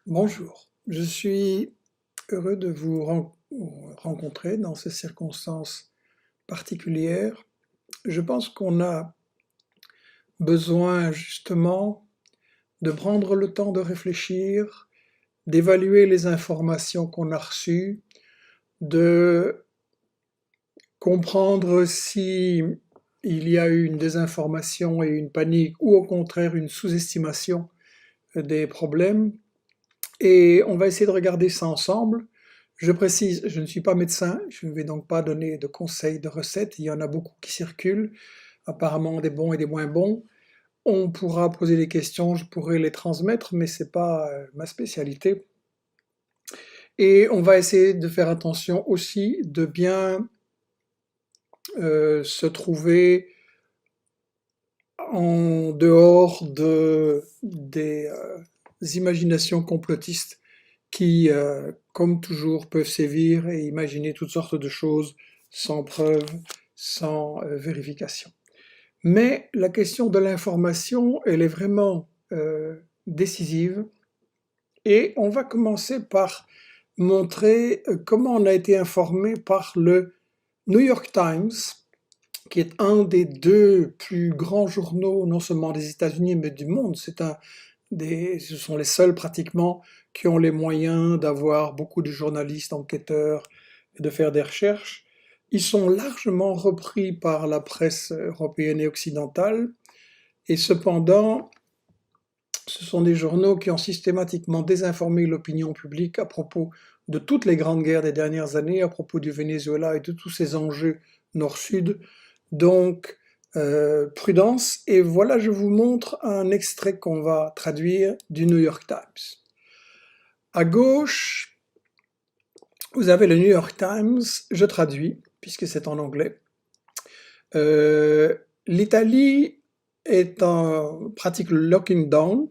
Bonjour, je suis heureux de vous rencontrer dans ces circonstances particulières. Je pense qu'on a besoin justement de prendre le temps de réfléchir, d'évaluer les informations qu'on a reçues, de comprendre si il y a eu une désinformation et une panique ou au contraire une sous-estimation des problèmes. Et on va essayer de regarder ça ensemble. Je précise, je ne suis pas médecin, je ne vais donc pas donner de conseils, de recettes. Il y en a beaucoup qui circulent, apparemment des bons et des moins bons. On pourra poser des questions, je pourrai les transmettre, mais c'est pas ma spécialité. Et on va essayer de faire attention aussi de bien se trouver en dehors des imaginations complotistes qui, comme toujours, peuvent sévir et imaginer toutes sortes de choses sans preuve, sans vérification. Mais la question de l'information, elle est vraiment décisive et on va commencer par montrer comment on a été informé par le New York Times, qui est un des deux plus grands journaux, non seulement des États-Unis, mais du monde. Ce sont les seuls pratiquement qui ont les moyens d'avoir beaucoup de journalistes, enquêteurs et de faire des recherches. Ils sont largement repris par la presse européenne et occidentale, et cependant, ce sont des journaux qui ont systématiquement désinformé l'opinion publique à propos de toutes les grandes guerres des dernières années, à propos du Venezuela et de tous ces enjeux nord-sud. Donc, prudence. Et voilà, je vous montre un extrait qu'on va traduire du New York Times. À gauche, vous avez le New York Times, je traduis, puisque c'est en anglais. L'Italie pratique le locking down,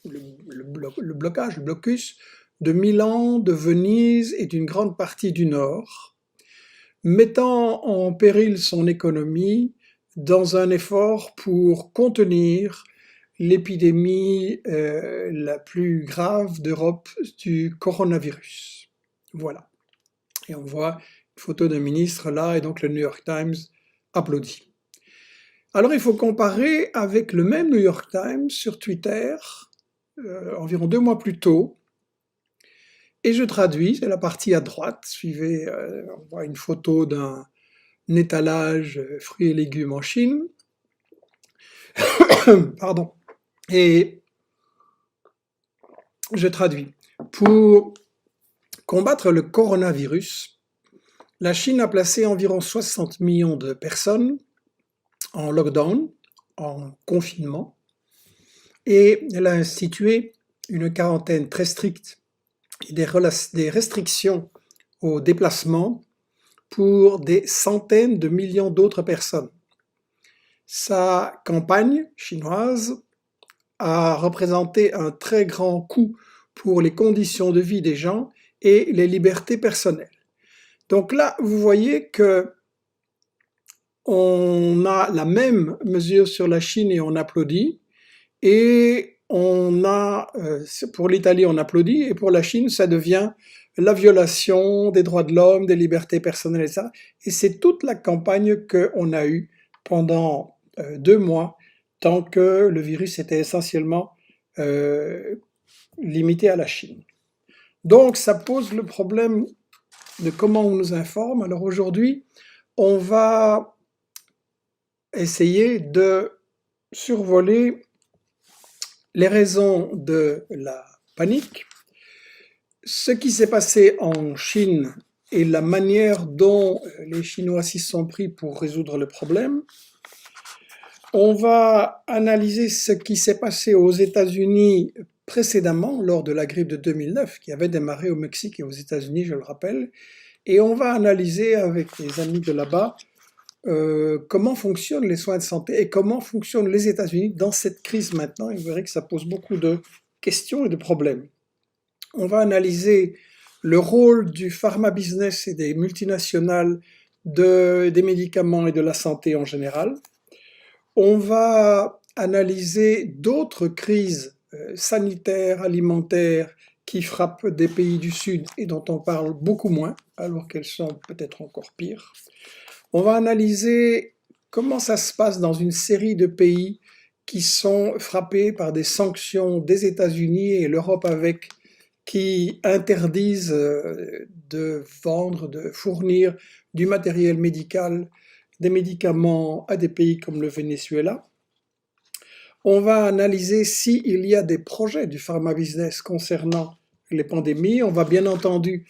le blocage, le blocus de Milan, de Venise et d'une grande partie du nord, mettant en péril son économie dans un effort pour contenir l'épidémie la plus grave d'Europe du coronavirus. Voilà. Et on voit une photo d'un ministre là, et donc le New York Times applaudit. Alors il faut comparer avec le même New York Times sur Twitter, environ 2 mois plus tôt, et je traduis, c'est la partie à droite, suivez, on voit une photo d'un étalage fruits et légumes en Chine. Pardon. Et je traduis. Pour combattre le coronavirus, la Chine a placé environ 60 millions de personnes en lockdown, en confinement, et elle a institué une quarantaine très stricte et des restrictions aux déplacements pour des centaines de millions d'autres personnes. Sa campagne chinoise a représenté un très grand coût pour les conditions de vie des gens et les libertés personnelles. Donc là, vous voyez que on a la même mesure sur la Chine et on applaudit, et on a, pour l'Italie on applaudit, et pour la Chine ça devient la violation des droits de l'homme, des libertés personnelles, et ça. Et c'est toute la campagne qu'on a eue pendant 2 mois, tant que le virus était essentiellement limité à la Chine. Donc ça pose le problème de comment on nous informe. Alors aujourd'hui, on va essayer de survoler les raisons de la panique, ce qui s'est passé en Chine et la manière dont les Chinois s'y sont pris pour résoudre le problème. On va analyser ce qui s'est passé aux États-Unis précédemment, lors de la grippe de 2009, qui avait démarré au Mexique et aux États-Unis, je le rappelle, et on va analyser avec les amis de là-bas comment fonctionnent les soins de santé et comment fonctionnent les États-Unis dans cette crise maintenant. Et vous verrez que ça pose beaucoup de questions et de problèmes. On va analyser le rôle du pharma business et des multinationales des médicaments et de la santé en général. On va analyser d'autres crises sanitaires, alimentaires qui frappent des pays du Sud et dont on parle beaucoup moins, alors qu'elles sont peut-être encore pires. On va analyser comment ça se passe dans une série de pays qui sont frappés par des sanctions des États-Unis et l'Europe avec, qui interdisent de vendre, de fournir du matériel médical, des médicaments à des pays comme le Venezuela. On va analyser s'il y a des projets du pharma business concernant les pandémies. On va bien entendu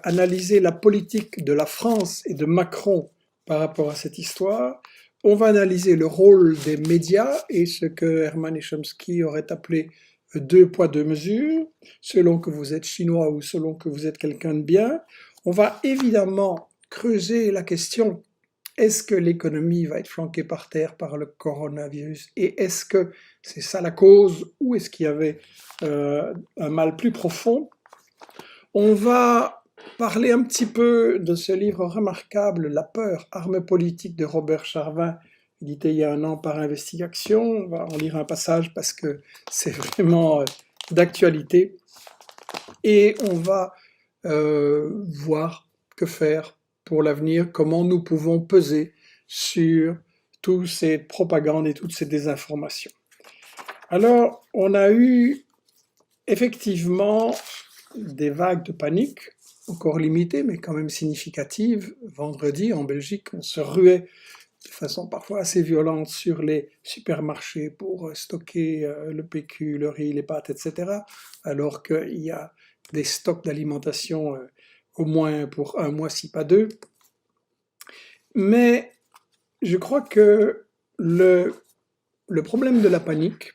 analyser la politique de la France et de Macron par rapport à cette histoire. On va analyser le rôle des médias et ce que Hermann et Chomsky auraient appelé deux poids, deux mesures, selon que vous êtes chinois ou selon que vous êtes quelqu'un de bien. On va évidemment creuser la question: est-ce que l'économie va être flanquée par terre par le coronavirus? Et est-ce que c'est ça la cause, ou est-ce qu'il y avait un mal plus profond? On va parler un petit peu de ce livre remarquable, La peur, arme politique de Robert Charvin, édité il y a un an par Investigation. On va en lire un passage parce que c'est vraiment d'actualité. Et on va voir que faire pour l'avenir, comment nous pouvons peser sur toutes ces propagandes et toutes ces désinformations. Alors, on a eu effectivement des vagues de panique, encore limitées, mais quand même significatives. Vendredi, en Belgique, on se ruait de façon parfois assez violente sur les supermarchés pour stocker le PQ, le riz, les pâtes, etc., alors qu'il y a des stocks d'alimentation au moins pour un mois, si pas deux. Mais je crois que le problème de la panique,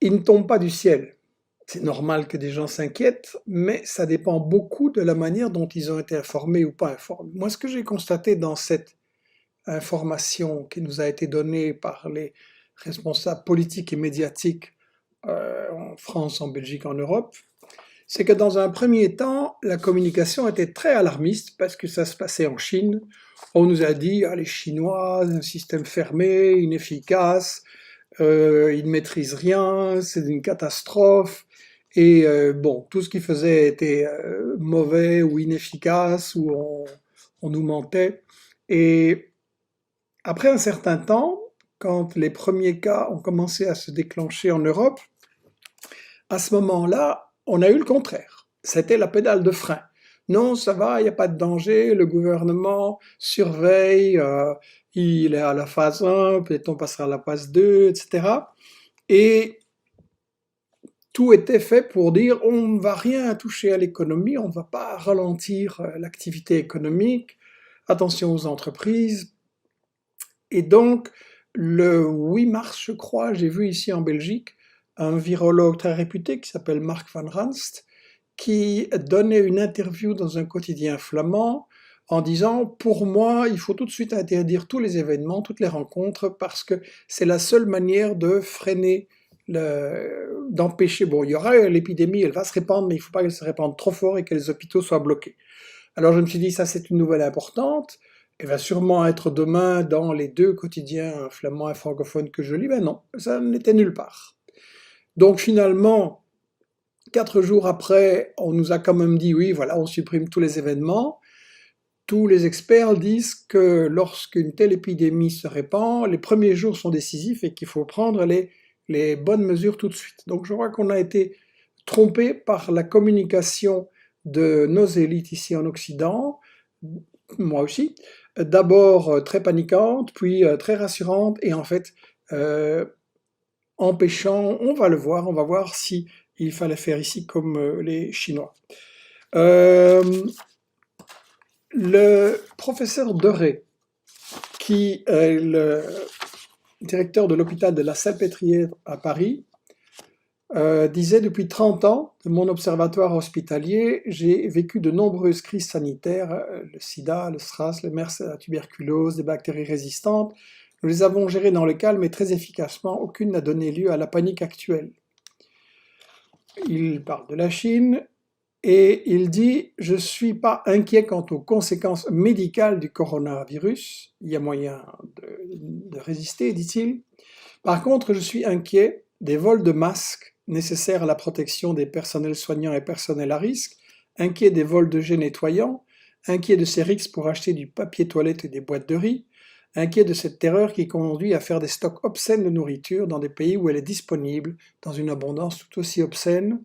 il ne tombe pas du ciel. C'est normal que des gens s'inquiètent, mais ça dépend beaucoup de la manière dont ils ont été informés ou pas informés. Moi, ce que j'ai constaté dans cette information qui nous a été donnée par les responsables politiques et médiatiques en France, en Belgique, en Europe, c'est que dans un premier temps, la communication était très alarmiste parce que ça se passait en Chine. On nous a dit, les Chinois, un système fermé, inefficace, ils ne maîtrisent rien, c'est une catastrophe. Et bon, tout ce qu'ils faisaient était mauvais ou inefficace, ou on nous mentait. Et après un certain temps, quand les premiers cas ont commencé à se déclencher en Europe, à ce moment-là, on a eu le contraire. C'était la pédale de frein. Non, ça va, il n'y a pas de danger, le gouvernement surveille, il est à la phase 1, peut-être on passera à la phase 2, etc. Et tout était fait pour dire on ne va rien toucher à l'économie, on ne va pas ralentir l'activité économique, attention aux entreprises. Et donc, le 8 mars, je crois, j'ai vu ici en Belgique un virologue très réputé qui s'appelle Mark van Ranst, qui donnait une interview dans un quotidien flamand en disant « Pour moi, il faut tout de suite interdire tous les événements, toutes les rencontres, parce que c'est la seule manière de freiner, d'empêcher... Bon, il y aura l'épidémie, elle va se répandre, mais il ne faut pas qu'elle se répande trop fort et que les hôpitaux soient bloqués. » Alors je me suis dit « Ça, c'est une nouvelle importante. Elle va sûrement être demain dans les deux quotidiens flamands et francophones que je lis. » Ben non, ça n'était nulle part. Donc finalement, 4 jours après, on nous a quand même dit, oui, voilà, on supprime tous les événements. Tous les experts disent que lorsqu'une telle épidémie se répand, les premiers jours sont décisifs et qu'il faut prendre les bonnes mesures tout de suite. Donc je crois qu'on a été trompé par la communication de nos élites ici en Occident, moi aussi, d'abord très paniquante, puis très rassurante, et en fait empêchant, on va voir si il fallait faire ici comme les Chinois. Le professeur Deray, qui est le directeur de l'hôpital de la Salpêtrière à Paris, disait « Depuis 30 ans, de mon observatoire hospitalier, j'ai vécu de nombreuses crises sanitaires, le sida, le SRAS, le MERS, la tuberculose, des bactéries résistantes. Nous les avons gérées dans le calme et très efficacement, aucune n'a donné lieu à la panique actuelle. » Il parle de la Chine et il dit « Je ne suis pas inquiet quant aux conséquences médicales du coronavirus, il y a moyen de résister, dit-il. Par contre, je suis inquiet des vols de masques nécessaires à la protection des personnels soignants et personnels à risque, inquiet des vols de jets nettoyants, inquiet de ces risques pour acheter du papier toilette et des boîtes de riz, inquiet de cette terreur qui conduit à faire des stocks obscènes de nourriture dans des pays où elle est disponible dans une abondance tout aussi obscène,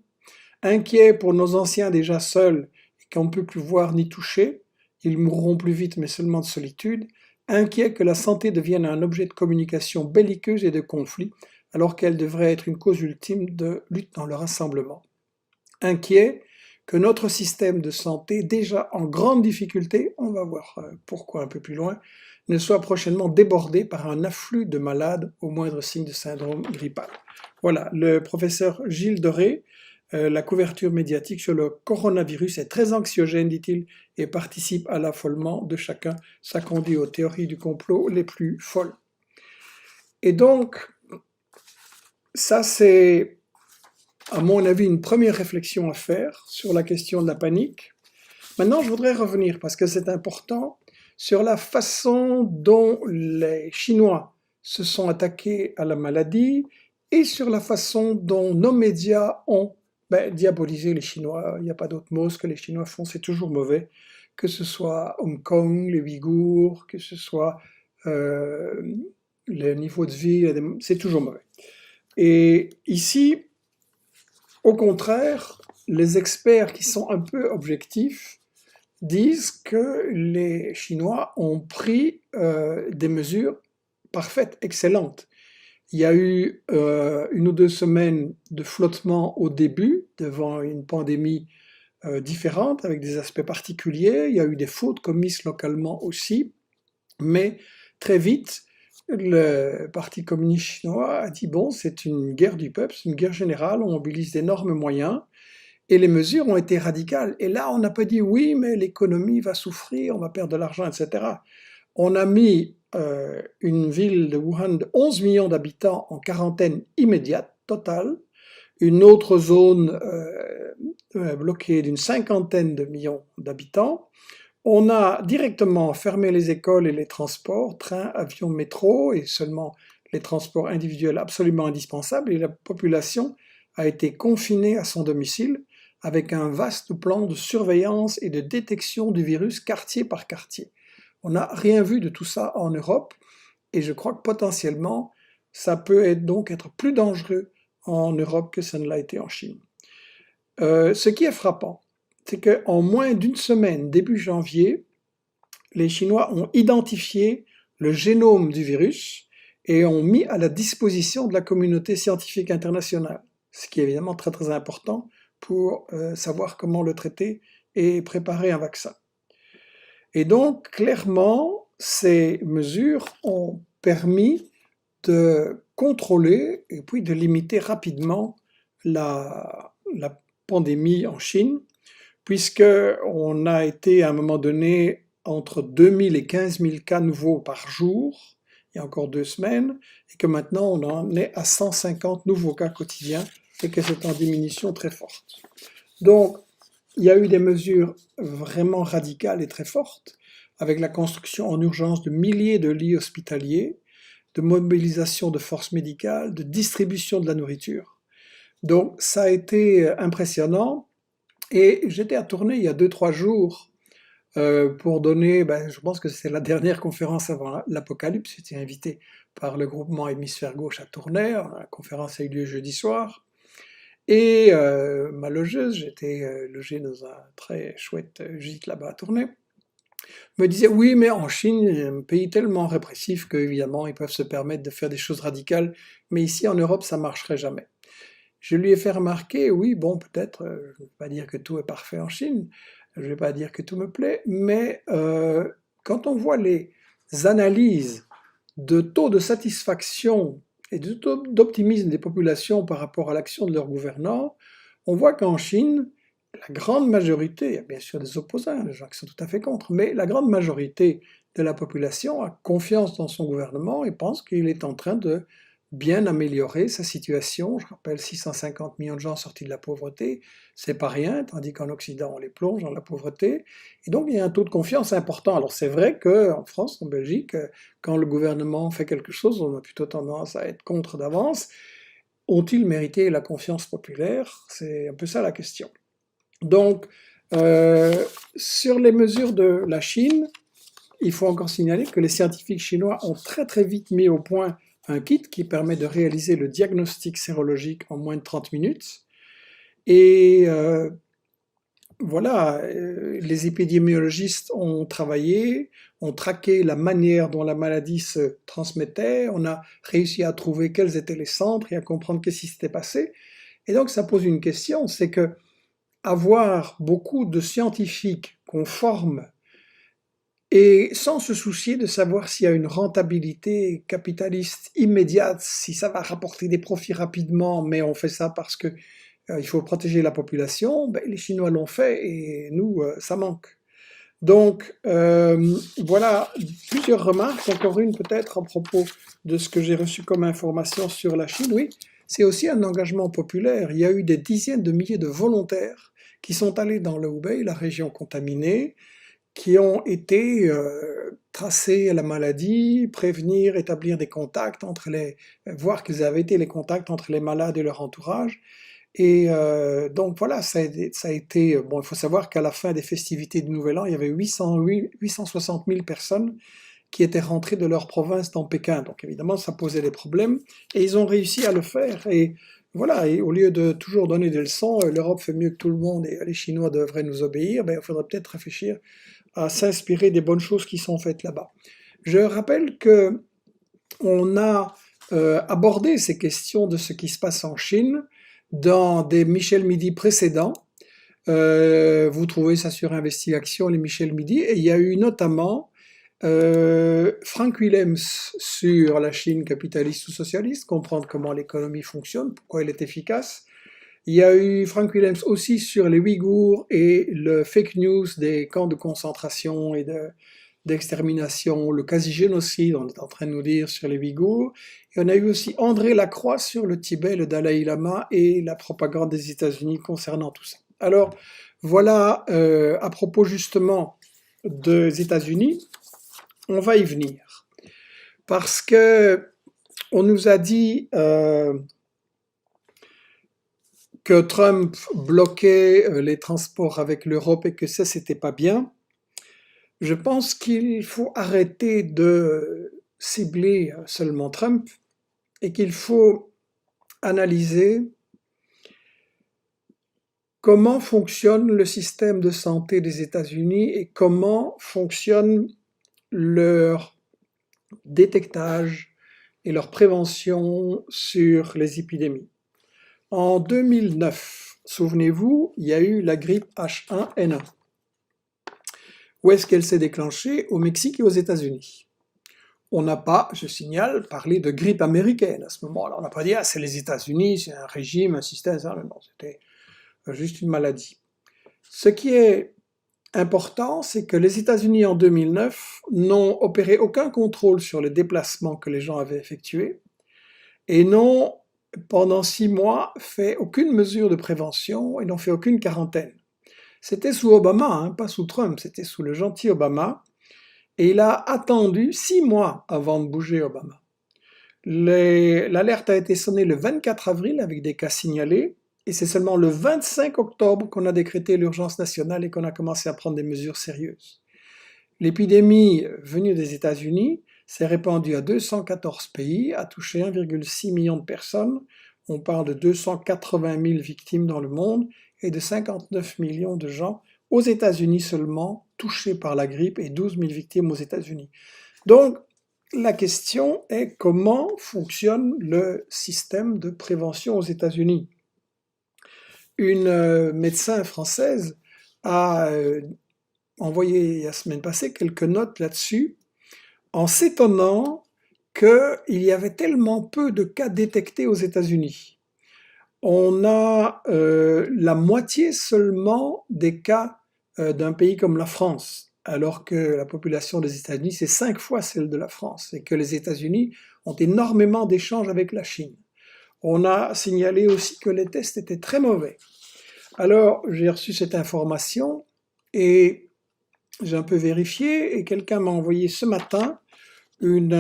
inquiet pour nos anciens déjà seuls et qu'on ne peut plus voir ni toucher, ils mourront plus vite mais seulement de solitude, inquiet que la santé devienne un objet de communication belliqueuse et de conflit, alors qu'elle devrait être une cause ultime de lutte dans le rassemblement. Inquiet que notre système de santé, déjà en grande difficulté, on va voir pourquoi un peu plus loin, ne soit prochainement débordé par un afflux de malades au moindre signe de syndrome grippal. Voilà, le professeur Gilles Doré, la couverture médiatique sur le coronavirus est très anxiogène, dit-il, et participe à l'affolement de chacun. Ça conduit aux théories du complot les plus folles. Et donc, ça c'est, à mon avis, une première réflexion à faire sur la question de la panique. Maintenant, je voudrais revenir, parce que c'est important, sur la façon dont les Chinois se sont attaqués à la maladie et sur la façon dont nos médias ont diabolisé les Chinois. Il n'y a pas d'autre mot, ce que les Chinois font, c'est toujours mauvais. Que ce soit Hong Kong, les Ouïghours, que ce soit le niveau de vie, c'est toujours mauvais. Et ici, au contraire, les experts qui sont un peu objectifs disent que les Chinois ont pris des mesures parfaites, excellentes. Il y a eu 1 ou 2 semaines de flottement au début, devant une pandémie différente, avec des aspects particuliers. Il y a eu des fautes commises localement aussi, mais très vite, le Parti communiste chinois a dit bon, c'est une guerre du peuple, c'est une guerre générale, on mobilise d'énormes moyens, et les mesures ont été radicales. Et là, on n'a pas dit oui, mais l'économie va souffrir, on va perdre de l'argent, etc. On a mis une ville de Wuhan de 11 millions d'habitants en quarantaine immédiate, totale, une autre zone bloquée d'une 50aine de millions d'habitants. On a directement fermé les écoles et les transports, trains, avions, métro, et seulement les transports individuels absolument indispensables, et la population a été confinée à son domicile avec un vaste plan de surveillance et de détection du virus quartier par quartier. On n'a rien vu de tout ça en Europe, et je crois que potentiellement, ça peut donc être plus dangereux en Europe que ça ne l'a été en Chine. Ce qui est frappant, c'est qu'en moins d'1 semaine, début janvier, les Chinois ont identifié le génome du virus et ont mis à la disposition de la communauté scientifique internationale, ce qui est évidemment très très important pour savoir comment le traiter et préparer un vaccin. Et donc, clairement, ces mesures ont permis de contrôler et puis de limiter rapidement la pandémie en Chine, puisqu'on a été à un moment donné entre 2000 et 15 000 cas nouveaux par jour, il y a encore 2 semaines, et que maintenant on en est à 150 nouveaux cas quotidiens, et que c'est en diminution très forte. Donc, il y a eu des mesures vraiment radicales et très fortes, avec la construction en urgence de milliers de lits hospitaliers, de mobilisation de forces médicales, de distribution de la nourriture. Donc ça a été impressionnant, et j'étais à Tournai il y a 2-3 jours pour donner, je pense que c'est la dernière conférence avant l'Apocalypse, j'étais invité par le groupement Hémisphère Gauche à Tournai, la conférence a eu lieu jeudi soir, et ma logeuse, j'étais logé dans un très chouette gîte là-bas à Tournai, me disait oui, mais en Chine, un pays tellement répressif qu'évidemment ils peuvent se permettre de faire des choses radicales, mais ici en Europe ça marcherait jamais. Je lui ai fait remarquer, oui, bon, peut-être, je ne vais pas dire que tout est parfait en Chine, je ne vais pas dire que tout me plaît, mais quand on voit les analyses de taux de satisfaction et de taux d'optimisme des populations par rapport à l'action de leurs gouvernants, on voit qu'en Chine, la grande majorité, il y a bien sûr des opposants, des gens qui sont tout à fait contre, mais la grande majorité de la population a confiance dans son gouvernement et pense qu'il est en train de bien améliorer sa situation. Je rappelle 650 millions de gens sortis de la pauvreté, c'est pas rien, tandis qu'en Occident on les plonge dans la pauvreté. Et donc il y a un taux de confiance important. Alors c'est vrai qu'en France, en Belgique, quand le gouvernement fait quelque chose, on a plutôt tendance à être contre d'avance. ont-ils mérité la confiance populaire? C'est un peu ça la question. Donc, sur les mesures de la Chine, il faut encore signaler que les scientifiques chinois ont très très vite mis au point un kit qui permet de réaliser le diagnostic sérologique en moins de 30 minutes. Et voilà, les épidémiologistes ont travaillé, ont traqué la manière dont la maladie se transmettait, on a réussi à trouver quels étaient les centres et à comprendre qu'est-ce qui s'était passé. Et donc ça pose une question, c'est que avoir beaucoup de scientifiques qu'on forme et sans se soucier de savoir s'il y a une rentabilité capitaliste immédiate, si ça va rapporter des profits rapidement, mais on fait ça parce que il faut protéger la population, ben, les Chinois l'ont fait et nous, ça manque. Donc voilà plusieurs remarques, encore une peut-être à propos de ce que j'ai reçu comme information sur la Chine. Oui, c'est aussi un engagement populaire. Il y a eu des dizaines de milliers de volontaires qui sont allés dans le Hubei, la région contaminée, qui ont été tracer la maladie, prévenir, établir des contacts entre voir quels avaient été les contacts entre les malades et leur entourage. Et donc voilà, ça a été, bon, il faut savoir qu'à la fin des festivités du Nouvel An, il y avait 860 000 personnes qui étaient rentrées de leur province dans Pékin. Donc évidemment, ça posait des problèmes, et ils ont réussi à le faire. Et voilà, et au lieu de toujours donner des leçons, l'Europe fait mieux que tout le monde et les Chinois devraient nous obéir, ben, il faudrait peut-être réfléchir à s'inspirer des bonnes choses qui sont faites là-bas. Je rappelle que on a abordé ces questions de ce qui se passe en Chine dans des Michel Midi précédents. Vous trouvez ça sur Investigation, les Michel Midi, et il y a eu notamment Frank Willems sur la Chine capitaliste ou socialiste, comprendre comment l'économie fonctionne, pourquoi elle est efficace. Il y a eu Frank Willems aussi sur les Ouïghours et le fake news des camps de concentration et d'extermination, le quasi-génocide, on est en train de nous dire, sur les Ouïghours. Et on a eu aussi André Lacroix sur le Tibet, le Dalai Lama et la propagande des États-Unis concernant tout ça. Alors, voilà, à propos justement des États-Unis, on va y venir. Parce que on nous a dit que Trump bloquait les transports avec l'Europe et que ça, c'était pas bien. Je pense qu'il faut arrêter de cibler seulement Trump et qu'il faut analyser comment fonctionne le système de santé des États-Unis et comment fonctionne leur détectage et leur prévention sur les épidémies. En 2009, souvenez-vous, il y a eu la grippe H1N1. Où est-ce qu'elle s'est déclenchée? Au Mexique et aux États-Unis. On n'a pas, je signale, parlé de grippe américaine à ce moment-là. On n'a pas dit, ah, c'est les États-Unis, c'est un régime, un système, ça. Non, c'était juste une maladie. Ce qui est important, c'est que les États-Unis en 2009 n'ont opéré aucun contrôle sur les déplacements que les gens avaient effectués et n'ont, pendant 6 mois, fait aucune mesure de prévention et n'ont fait aucune quarantaine. C'était sous Obama, hein, pas sous Trump, c'était sous le gentil Obama. Et il a attendu 6 mois avant de bouger Obama. L'alerte a été sonnée le 24 avril avec des cas signalés, et c'est seulement le 25 octobre qu'on a décrété l'urgence nationale et qu'on a commencé à prendre des mesures sérieuses. L'épidémie venue des États-Unis s'est répandue à 214 pays, a touché 1,6 million de personnes. On parle de 280 000 victimes dans le monde et de 59 millions de gens aux États-Unis seulement touchés par la grippe et 12 000 victimes aux États-Unis. Donc, la question est comment fonctionne le système de prévention aux États-Unis. Une médecin française a envoyé la semaine passée quelques notes là-dessus en s'étonnant qu'il y avait tellement peu de cas détectés aux États-Unis. On a la moitié seulement des cas d'un pays comme la France, alors que la population des États-Unis, c'est 5 fois celle de la France, et que les États-Unis ont énormément d'échanges avec la Chine. On a signalé aussi que les tests étaient très mauvais. Alors, j'ai reçu cette information, et j'ai un peu vérifié, et quelqu'un m'a envoyé ce matin une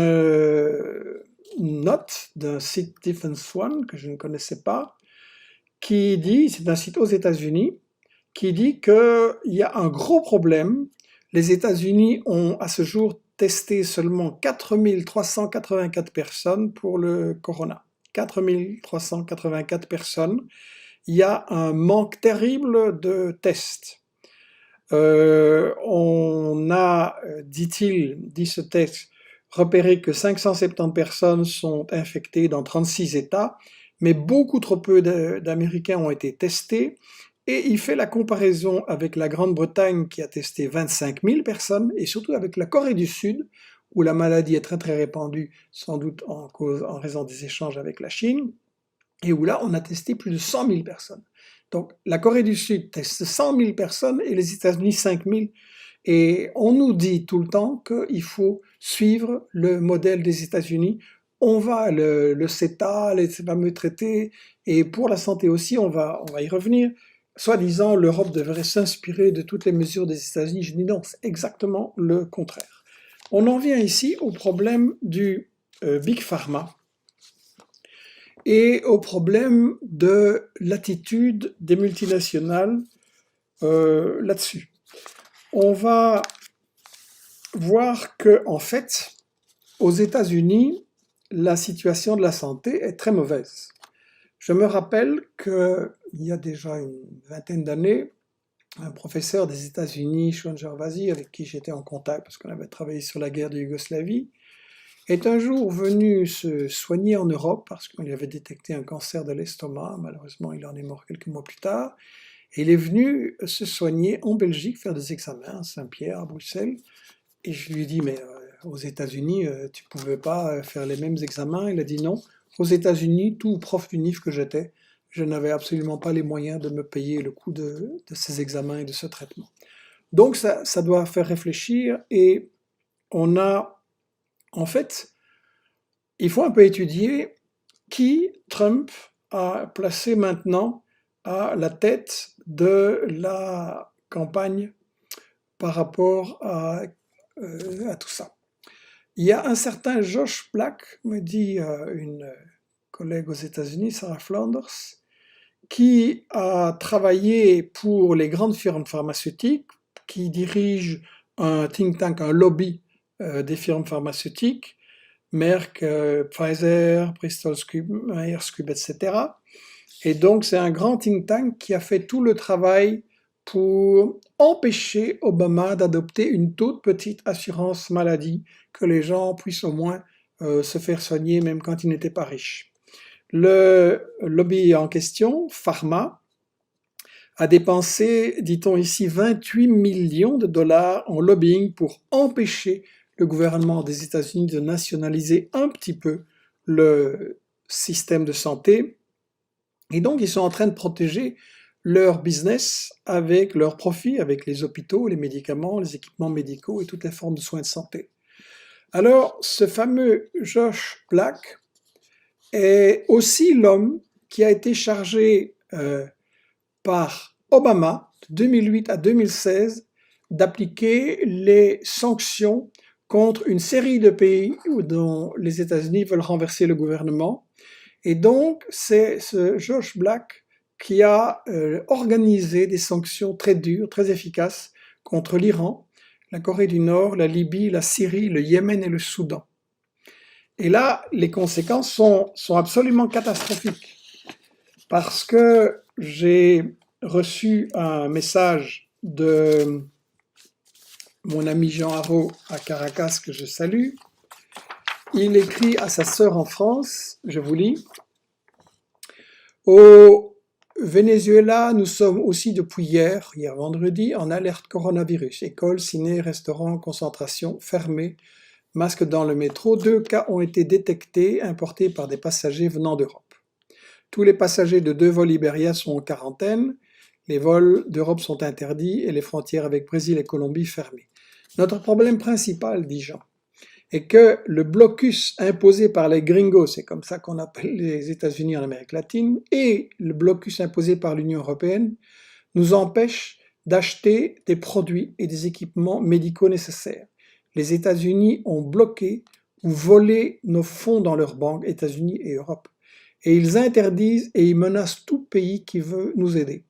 note d'un site Defense One que je ne connaissais pas, qui dit, c'est un site aux États-Unis, qui dit qu'il y a un gros problème. Les États-Unis ont à ce jour testé seulement 4384 personnes pour le corona. 4384 personnes. Il y a un manque terrible de tests. On a, dit ce texte, repéré que 570 personnes sont infectées dans 36 États, mais beaucoup trop peu d'Américains ont été testés. Et il fait la comparaison avec la Grande-Bretagne qui a testé 25 000 personnes, et surtout avec la Corée du Sud, où la maladie est très très répandue, sans doute en raison des échanges avec la Chine, et où là on a testé plus de 100 000 personnes. Donc la Corée du Sud teste 100 000 personnes et les États-Unis 5 000. Et on nous dit tout le temps qu'il faut suivre le modèle des États-Unis. On va le CETA, les fameux traités, et pour la santé aussi, on va y revenir. Soi-disant, l'Europe devrait s'inspirer de toutes les mesures des États-Unis. Je dis non, c'est exactement le contraire. On en vient ici au problème du Big Pharma et au problème de l'attitude des multinationales là-dessus. On va voir que, en fait, aux États-Unis, la situation de la santé est très mauvaise. Je me rappelle qu'il y a déjà une vingtaine d'années, un professeur des États-Unis, Sean Gervasi, avec qui j'étais en contact parce qu'on avait travaillé sur la guerre de Yougoslavie, est un jour venu se soigner en Europe parce qu'on lui avait détecté un cancer de l'estomac. Malheureusement, il en est mort quelques mois plus tard. Et il est venu se soigner en Belgique, faire des examens à Saint-Pierre, à Bruxelles. Et je lui ai dit, mais aux États-Unis, tu ne pouvais pas faire les mêmes examens? Il a dit non. Aux États-Unis, tout prof d'UNIF que j'étais, je n'avais absolument pas les moyens de me payer le coût de ces examens et de ce traitement. Donc ça doit faire réfléchir et on a, en fait, il faut un peu étudier qui Trump a placé maintenant à la tête de la campagne par rapport à tout ça. Il y a un certain Josh Black, me dit une collègue aux États-Unis, Sarah Flanders, qui a travaillé pour les grandes firmes pharmaceutiques, qui dirige un think tank, un lobby des firmes pharmaceutiques, Merck, Pfizer, Bristol Myers Squibb, etc. Et donc c'est un grand think tank qui a fait tout le travail pour empêcher Obama d'adopter une toute petite assurance maladie, que les gens puissent au moins se faire soigner même quand ils n'étaient pas riches. Le lobby en question, Pharma, a dépensé, dit-on ici, 28 millions de dollars en lobbying pour empêcher le gouvernement des États-Unis de nationaliser un petit peu le système de santé. Et donc, ils sont en train de protéger leur business avec leurs profits, avec les hôpitaux, les médicaments, les équipements médicaux et toutes les formes de soins de santé. Alors, ce fameux Josh Black est aussi l'homme qui a été chargé par Obama, de 2008 à 2016, d'appliquer les sanctions contre une série de pays dont les États-Unis veulent renverser le gouvernement. Et donc, c'est ce Josh Black qui a organisé des sanctions très dures, très efficaces contre l'Iran, la Corée du Nord, la Libye, la Syrie, le Yémen et le Soudan. Et là, les conséquences sont absolument catastrophiques. Parce que j'ai reçu un message de mon ami Jean Haro à Caracas, que je salue. Il écrit à sa sœur en France, je vous lis. Au Venezuela, nous sommes aussi depuis hier vendredi, en alerte coronavirus. Écoles, ciné, restaurants, concentration fermés, masques dans le métro. 2 cas ont été détectés, importés par des passagers venant d'Europe. Tous les passagers de 2 vols Iberia sont en quarantaine, les vols d'Europe sont interdits et les frontières avec Brésil et Colombie fermées. Notre problème principal, dit Jean, est que le blocus imposé par les gringos, c'est comme ça qu'on appelle les États-Unis en Amérique latine, et le blocus imposé par l'Union européenne nous empêchent d'acheter des produits et des équipements médicaux nécessaires. Les États-Unis ont bloqué ou voler nos fonds dans leurs banques, États-Unis et Europe. Et ils interdisent et ils menacent tout pays qui veut nous aider.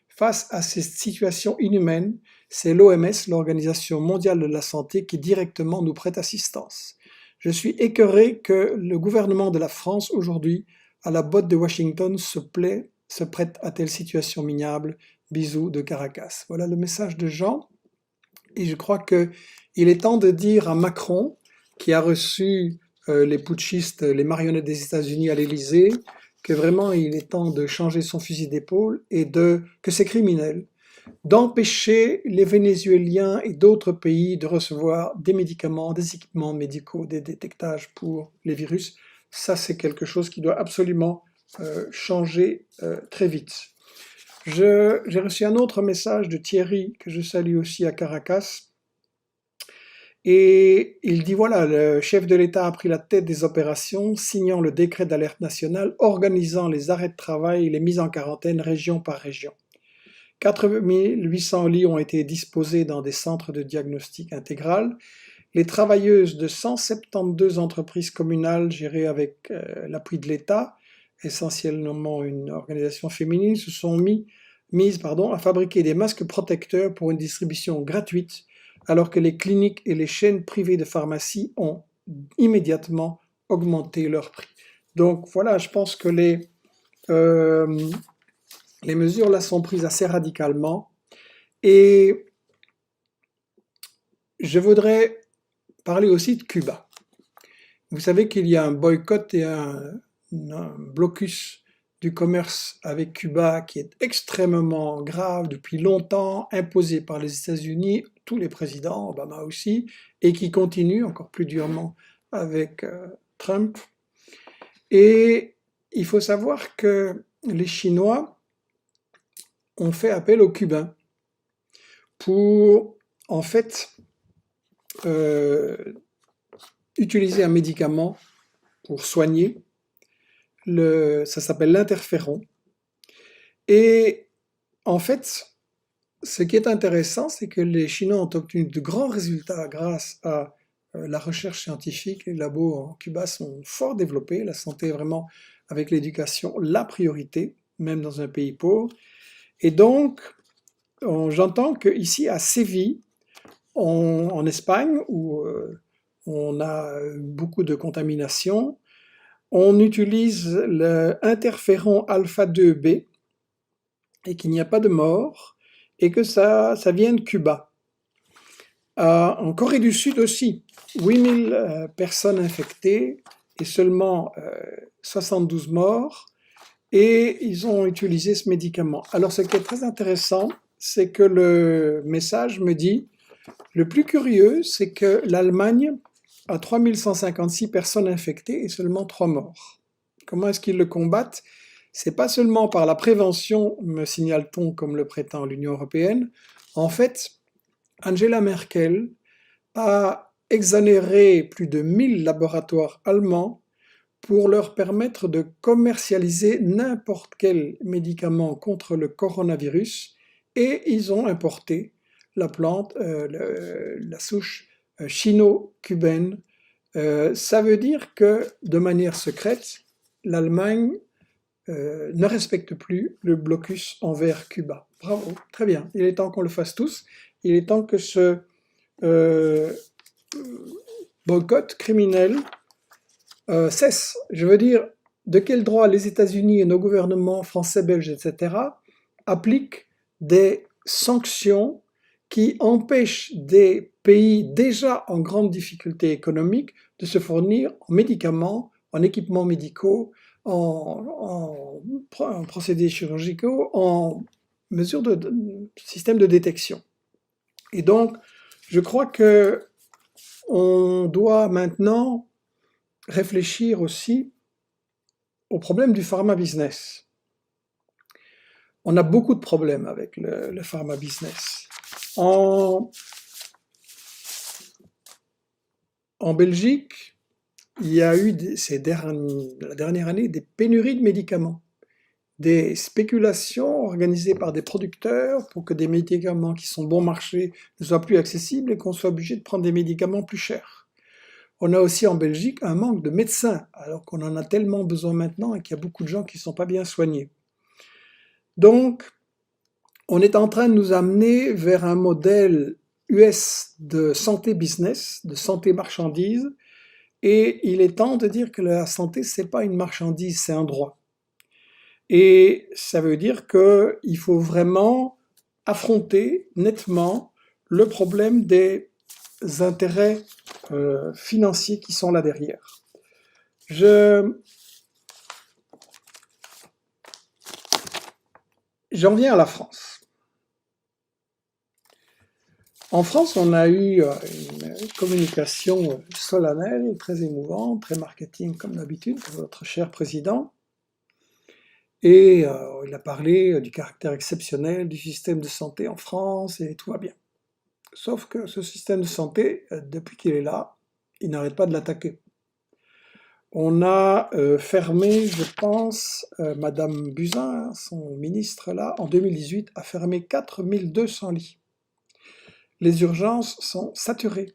Face à ces situations inhumaines, c'est l'OMS, l'Organisation mondiale de la santé, qui directement nous prête assistance. Je suis écœuré que le gouvernement de la France, aujourd'hui, à la botte de Washington, se prête à telle situation minable. Bisous de Caracas. Voilà le message de Jean. Et je crois qu'il est temps de dire à Macron, qui a reçu les putschistes, les marionnettes des États-Unis à l'Élysée, que vraiment il est temps de changer son fusil d'épaule et que c'est criminel d'empêcher les Vénézuéliens et d'autres pays de recevoir des médicaments, des équipements médicaux, des détectages pour les virus. Ça, c'est quelque chose qui doit absolument changer très vite. J'ai reçu un autre message de Thierry, que je salue aussi à Caracas, et il dit voilà, le chef de l'État a pris la tête des opérations, signant le décret d'alerte nationale, organisant les arrêts de travail et les mises en quarantaine région par région. 4800 lits ont été disposés dans des centres de diagnostic intégral. Les travailleuses de 172 entreprises communales gérées avec l'appui de l'État, essentiellement une organisation féminine, se sont mises à fabriquer des masques protecteurs pour une distribution gratuite, alors que les cliniques et les chaînes privées de pharmacie ont immédiatement augmenté leur prix. Donc voilà, je pense que les mesures là sont prises assez radicalement. Et je voudrais parler aussi de Cuba. Vous savez qu'il y a un boycott et un blocus du commerce avec Cuba qui est extrêmement grave depuis longtemps, imposé par les États-Unis, tous les présidents, Obama aussi, et qui continue encore plus durement avec Trump. Et il faut savoir que les Chinois ont fait appel aux Cubains pour, en fait, utiliser un médicament pour soigner. Ça s'appelle l'interféron. Et en fait, ce qui est intéressant, c'est que les Chinois ont obtenu de grands résultats grâce à la recherche scientifique. Les labos en Cuba sont fort développés. La santé est vraiment, avec l'éducation, la priorité, même dans un pays pauvre. Et donc, j'entends qu'ici à Séville, en Espagne, où on a beaucoup de contamination, on utilise l'interféron alpha-2b et qu'il n'y a pas de mort et que ça vient de Cuba. En Corée du Sud aussi, 8000 personnes infectées et seulement 72 morts, et ils ont utilisé ce médicament. Alors ce qui est très intéressant, c'est que le message me dit, le plus curieux, c'est que l'Allemagne a 3156 personnes infectées et seulement 3 morts. Comment est-ce qu'ils le combattent? C'est pas seulement par la prévention, me signale-t-on, comme le prétend l'Union européenne. En fait, Angela Merkel a exonéré plus de 1000 laboratoires allemands pour leur permettre de commercialiser n'importe quel médicament contre le coronavirus, et ils ont importé la plante, la souche chino-cubaine. Ça veut dire que, de manière secrète, l'Allemagne ne respecte plus le blocus envers Cuba. Bravo, très bien. Il est temps qu'on le fasse tous. Il est temps que ce boycott criminel cesse. Je veux dire, de quel droit les États-Unis et nos gouvernements français, belges, etc., appliquent des sanctions qui empêchent des pays déjà en grande difficulté économique de se fournir en médicaments, en équipements médicaux, en procédés chirurgicaux, en mesures de système de détection. Et donc, je crois que on doit maintenant réfléchir aussi au problème du pharma business. On a beaucoup de problèmes avec le pharma business. En Belgique, il y a eu la dernière année des pénuries de médicaments, des spéculations organisées par des producteurs pour que des médicaments qui sont bon marché ne soient plus accessibles et qu'on soit obligé de prendre des médicaments plus chers. On a aussi en Belgique un manque de médecins, alors qu'on en a tellement besoin maintenant et qu'il y a beaucoup de gens qui ne sont pas bien soignés. Donc, on est en train de nous amener vers un modèle US de santé business, de santé marchandise, et il est temps de dire que la santé, c'est pas une marchandise, c'est un droit. Et ça veut dire qu'il faut vraiment affronter nettement le problème des intérêts financiers qui sont là derrière. J'en viens à la France. En France, on a eu une communication solennelle, très émouvante, très marketing comme d'habitude, de votre cher président. Et il a parlé du caractère exceptionnel du système de santé en France et tout va bien. Sauf que ce système de santé, depuis qu'il est là, il n'arrête pas de l'attaquer. On a fermé, je pense, Madame Buzyn, son ministre là, en 2018, a fermé 4200 lits. Les urgences sont saturées.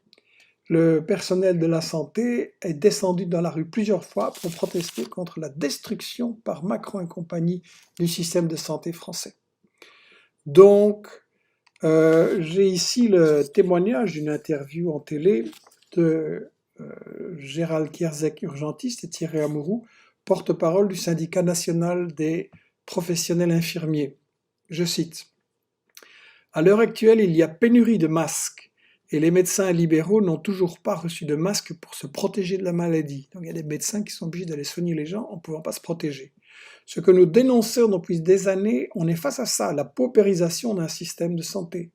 Le personnel de la santé est descendu dans la rue plusieurs fois pour protester contre la destruction par Macron et compagnie du système de santé français. Donc, j'ai ici le témoignage d'une interview en télé de Gérald Kierzek, urgentiste, et Thierry Amouroux, porte-parole du syndicat national des professionnels infirmiers. Je cite: à l'heure actuelle, il y a pénurie de masques et les médecins libéraux n'ont toujours pas reçu de masques pour se protéger de la maladie. Donc il y a des médecins qui sont obligés d'aller soigner les gens en ne pouvant pas se protéger. Ce que nous dénonçons depuis des années, on est face à ça, la paupérisation d'un système de santé.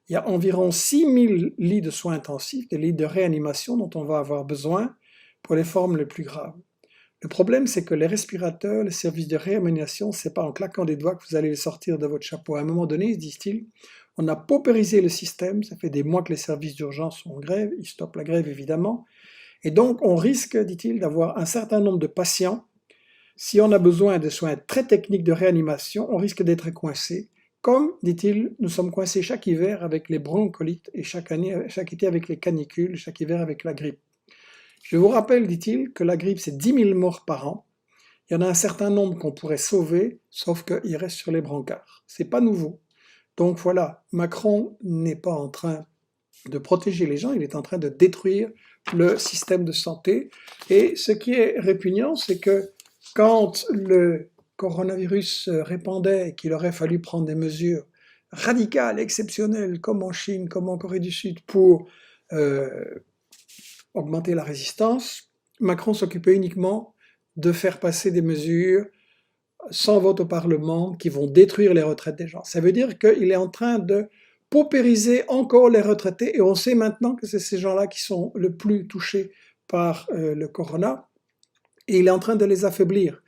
Il y a environ 6000 lits de soins intensifs, des lits de réanimation dont on va avoir besoin pour les formes les plus graves. Le problème, c'est que les respirateurs, les services de réanimation, c'est pas en claquant des doigts que vous allez les sortir de votre chapeau. À un moment donné, disent-ils, on a paupérisé le système, ça fait des mois que les services d'urgence sont en grève, ils stoppent la grève évidemment, et donc on risque, dit-il, d'avoir un certain nombre de patients. Si on a besoin de soins très techniques de réanimation, on risque d'être coincé. Comme, dit-il, nous sommes coincés chaque hiver avec les broncholites et chaque été avec les canicules, chaque hiver avec la grippe. Je vous rappelle, dit-il, que la grippe, c'est 10 000 morts par an. Il y en a un certain nombre qu'on pourrait sauver, sauf qu'ils restent sur les brancards. C'est pas nouveau. Donc voilà, Macron n'est pas en train de protéger les gens, il est en train de détruire le système de santé. Et ce qui est répugnant, c'est que quand le coronavirus se répandait et qu'il aurait fallu prendre des mesures radicales, exceptionnelles, comme en Chine, comme en Corée du Sud, pour augmenter la résistance, Macron s'occupait uniquement de faire passer des mesures sans vote au Parlement qui vont détruire les retraites des gens. Ça veut dire qu'il est en train de paupériser encore les retraités et on sait maintenant que c'est ces gens-là qui sont le plus touchés par le corona et il est en train de les affaiblir.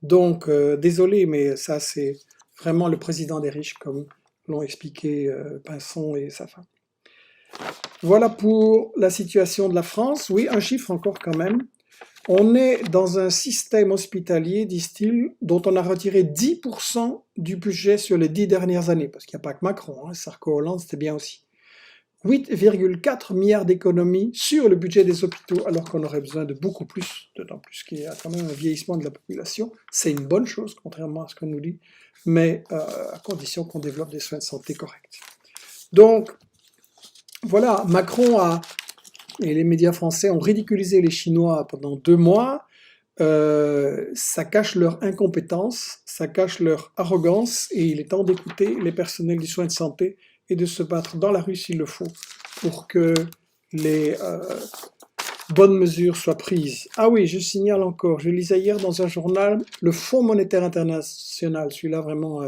Donc, désolé, mais ça c'est vraiment le président des riches comme l'ont expliqué Pinson et sa femme. Voilà pour la situation de la France. Oui, un chiffre encore quand même. On est dans un système hospitalier, disent-ils, dont on a retiré 10% du budget sur les 10 dernières années, parce qu'il n'y a pas que Macron, Sarko Hollande, c'était bien aussi. 8,4 milliards d'économies sur le budget des hôpitaux, alors qu'on aurait besoin de beaucoup plus, d'autant plus qu'il y a quand même un vieillissement de la population. C'est une bonne chose, contrairement à ce qu'on nous dit, mais à condition qu'on développe des soins de santé corrects. Donc, voilà, Macron et les médias français ont ridiculisé les Chinois pendant 2 mois. Ça cache leur incompétence, ça cache leur arrogance, et il est temps d'écouter les personnels du soin de santé et de se battre dans la rue s'il le faut pour que les bonnes mesures soient prises. Ah oui, je signale encore, je lisais hier dans un journal, le Fonds monétaire international, celui-là vraiment,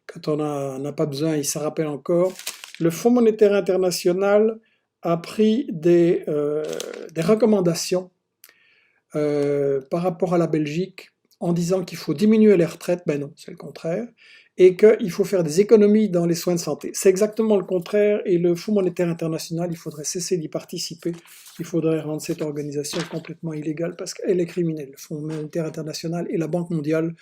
quand on n'a pas besoin, il s'en rappelle encore. Le Fonds monétaire international a pris des recommandations par rapport à la Belgique en disant qu'il faut diminuer les retraites. Ben non, c'est le contraire. Et qu'il faut faire des économies dans les soins de santé. C'est exactement le contraire, et le Fonds monétaire international, il faudrait cesser d'y participer. Il faudrait rendre cette organisation complètement illégale parce qu'elle est criminelle. Le Fonds monétaire international et la Banque mondiale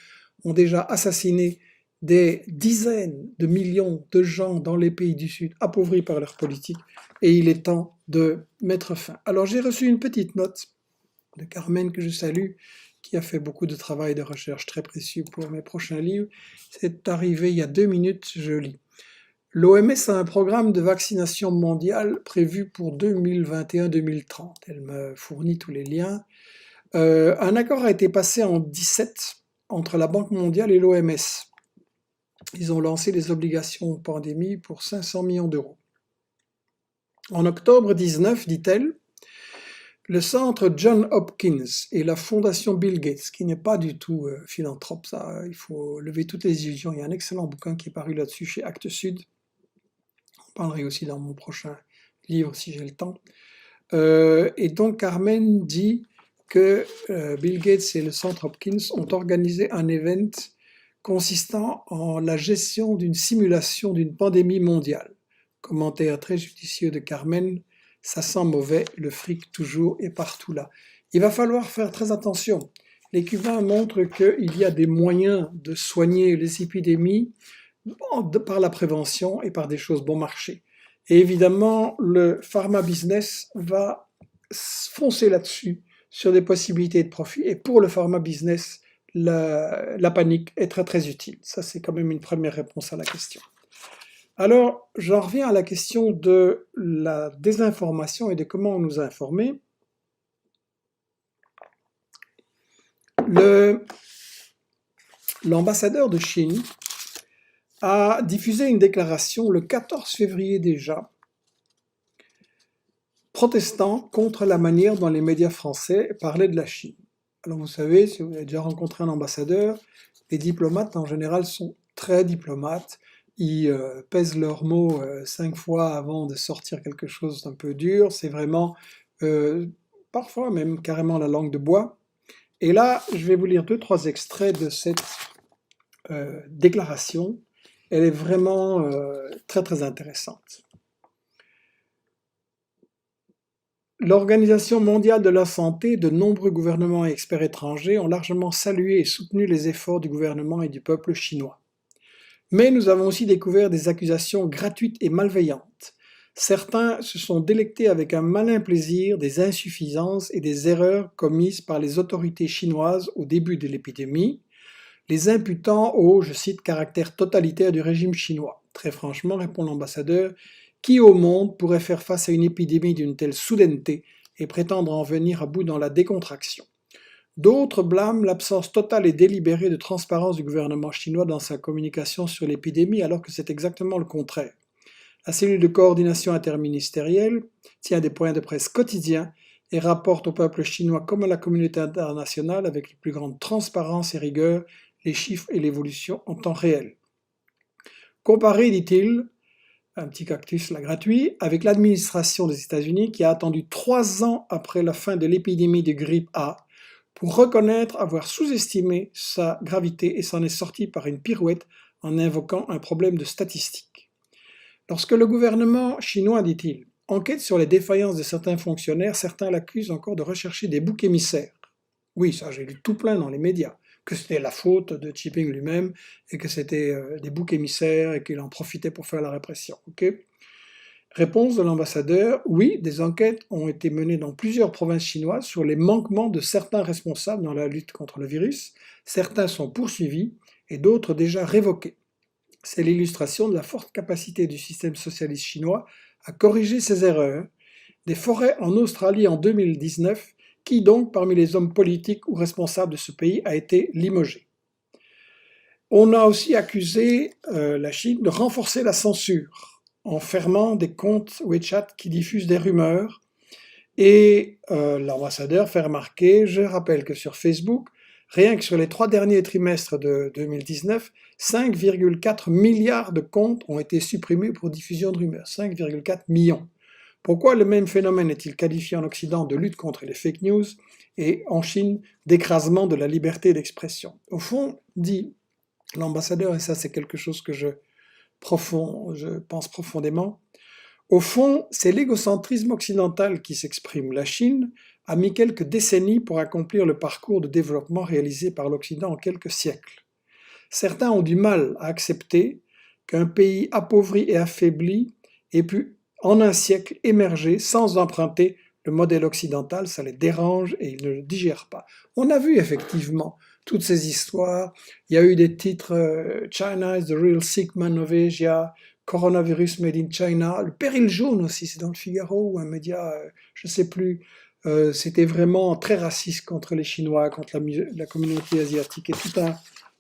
ont déjà assassiné des dizaines de millions de gens dans les pays du Sud appauvris par leur politique et il est temps de mettre fin. Alors j'ai reçu une petite note de Carmen que je salue, qui a fait beaucoup de travail de recherche très précieux pour mes prochains livres. C'est arrivé il y a 2 minutes, je lis. L'OMS a un programme de vaccination mondiale prévu pour 2021-2030. Elle me fournit tous les liens. Un accord a été passé en 2017 entre la Banque mondiale et l'OMS. Ils ont lancé des obligations pandémie pour 500 millions d'euros. En octobre 19, dit-elle, le centre John Hopkins et la fondation Bill Gates, qui n'est pas du tout philanthrope, ça, il faut lever toutes les illusions. Il y a un excellent bouquin qui est paru là-dessus chez Actes Sud. On parlerai aussi dans mon prochain livre si j'ai le temps. Et donc Carmen dit que Bill Gates et le centre Hopkins ont organisé un event consistant en la gestion d'une simulation d'une pandémie mondiale. Commentaire très judicieux de Carmen. Ça sent mauvais, le fric toujours et partout là. Il va falloir faire très attention. Les Cubains montrent qu'il y a des moyens de soigner les épidémies par la prévention et par des choses bon marché. Et évidemment, le pharma business va foncer là-dessus, sur des possibilités de profit. Et pour le pharma business, la panique est très très utile. Ça, c'est quand même une première réponse à la question. Alors, j'en reviens à la question de la désinformation et de comment on nous a informés. L'ambassadeur de Chine a diffusé une déclaration le 14 février déjà, protestant contre la manière dont les médias français parlaient de la Chine. Alors vous savez, si vous avez déjà rencontré un ambassadeur, les diplomates en général sont très diplomates. Ils pèsent leurs mots 5 fois avant de sortir quelque chose d'un peu dur. C'est vraiment, parfois même carrément la langue de bois. Et là, je vais vous lire 2-3 extraits de cette déclaration. Elle est vraiment très très intéressante. L'Organisation mondiale de la santé, de nombreux gouvernements et experts étrangers ont largement salué et soutenu les efforts du gouvernement et du peuple chinois. Mais nous avons aussi découvert des accusations gratuites et malveillantes. Certains se sont délectés avec un malin plaisir des insuffisances et des erreurs commises par les autorités chinoises au début de l'épidémie, les imputant au, je cite, caractère totalitaire du régime chinois. Très franchement, répond l'ambassadeur, qui au monde pourrait faire face à une épidémie d'une telle soudaineté et prétendre en venir à bout dans la décontraction? D'autres blâment l'absence totale et délibérée de transparence du gouvernement chinois dans sa communication sur l'épidémie, alors que c'est exactement le contraire. La cellule de coordination interministérielle tient des points de presse quotidiens et rapporte au peuple chinois comme à la communauté internationale avec la plus grande transparence et rigueur les chiffres et l'évolution en temps réel. Comparé, dit-il, un petit cactus là gratuit, avec l'administration des États-Unis qui a attendu 3 ans après la fin de l'épidémie de grippe A pour reconnaître avoir sous-estimé sa gravité et s'en est sorti par une pirouette en invoquant un problème de statistique. Lorsque le gouvernement chinois, dit-il, enquête sur les défaillances de certains fonctionnaires, certains l'accusent encore de rechercher des boucs émissaires. Oui, ça j'ai lu tout plein dans les médias, que c'était la faute de Xi Jinping lui-même et que c'était des boucs émissaires et qu'il en profitait pour faire la répression. Okay. Réponse de l'ambassadeur, oui, des enquêtes ont été menées dans plusieurs provinces chinoises sur les manquements de certains responsables dans la lutte contre le virus. Certains sont poursuivis et d'autres déjà révoqués. C'est l'illustration de la forte capacité du système socialiste chinois à corriger ses erreurs. Des forêts en Australie en 2019, qui donc, parmi les hommes politiques ou responsables de ce pays, a été limogé. On a aussi accusé la Chine de renforcer la censure en fermant des comptes WeChat qui diffusent des rumeurs. Et l'ambassadeur fait remarquer, je rappelle que sur Facebook, rien que sur les 3 derniers trimestres de 2019, 5,4 milliards de comptes ont été supprimés pour diffusion de rumeurs, 5,4 millions. Pourquoi le même phénomène est-il qualifié en Occident de lutte contre les fake news et en Chine d'écrasement de la liberté d'expression? Au fond, dit l'ambassadeur, et ça c'est quelque chose que je pense profondément, au fond, c'est l'égocentrisme occidental qui s'exprime. La Chine a mis quelques décennies pour accomplir le parcours de développement réalisé par l'Occident en quelques siècles. Certains ont du mal à accepter qu'un pays appauvri et affaibli ait pu, en un siècle, émerger sans emprunter le modèle occidental. Ça les dérange et ils ne le digèrent pas. On a vu effectivement toutes ces histoires. Il y a eu des titres China is the real sick man of Asia, Coronavirus made in China, le péril jaune aussi, c'est dans le Figaro ou un média, je ne sais plus. C'était vraiment très raciste contre les Chinois, contre la communauté asiatique, et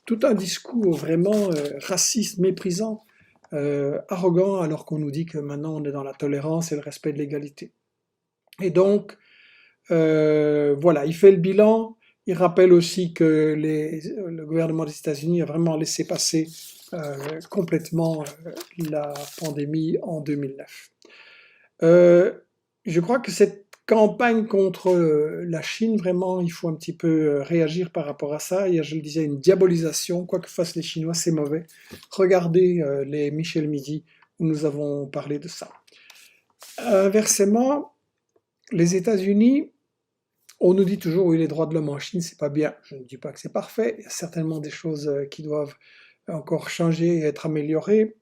tout un discours vraiment raciste, méprisant, arrogant, alors qu'on nous dit que maintenant on est dans la tolérance et le respect de l'égalité. Et donc, voilà, il fait le bilan. Il rappelle aussi que le gouvernement des États-Unis a vraiment laissé passer complètement la pandémie en 2009. Je crois que cette campagne contre la Chine, vraiment, il faut un petit peu réagir par rapport à ça. Et je le disais, une diabolisation, quoi que fassent les Chinois, c'est mauvais. Regardez les Michel Midi, où nous avons parlé de ça. Inversement, les États-Unis, on nous dit toujours, oui, les droits de l'homme en Chine, c'est pas bien. Je ne dis pas que c'est parfait. Il y a certainement des choses qui doivent encore changer et être améliorées.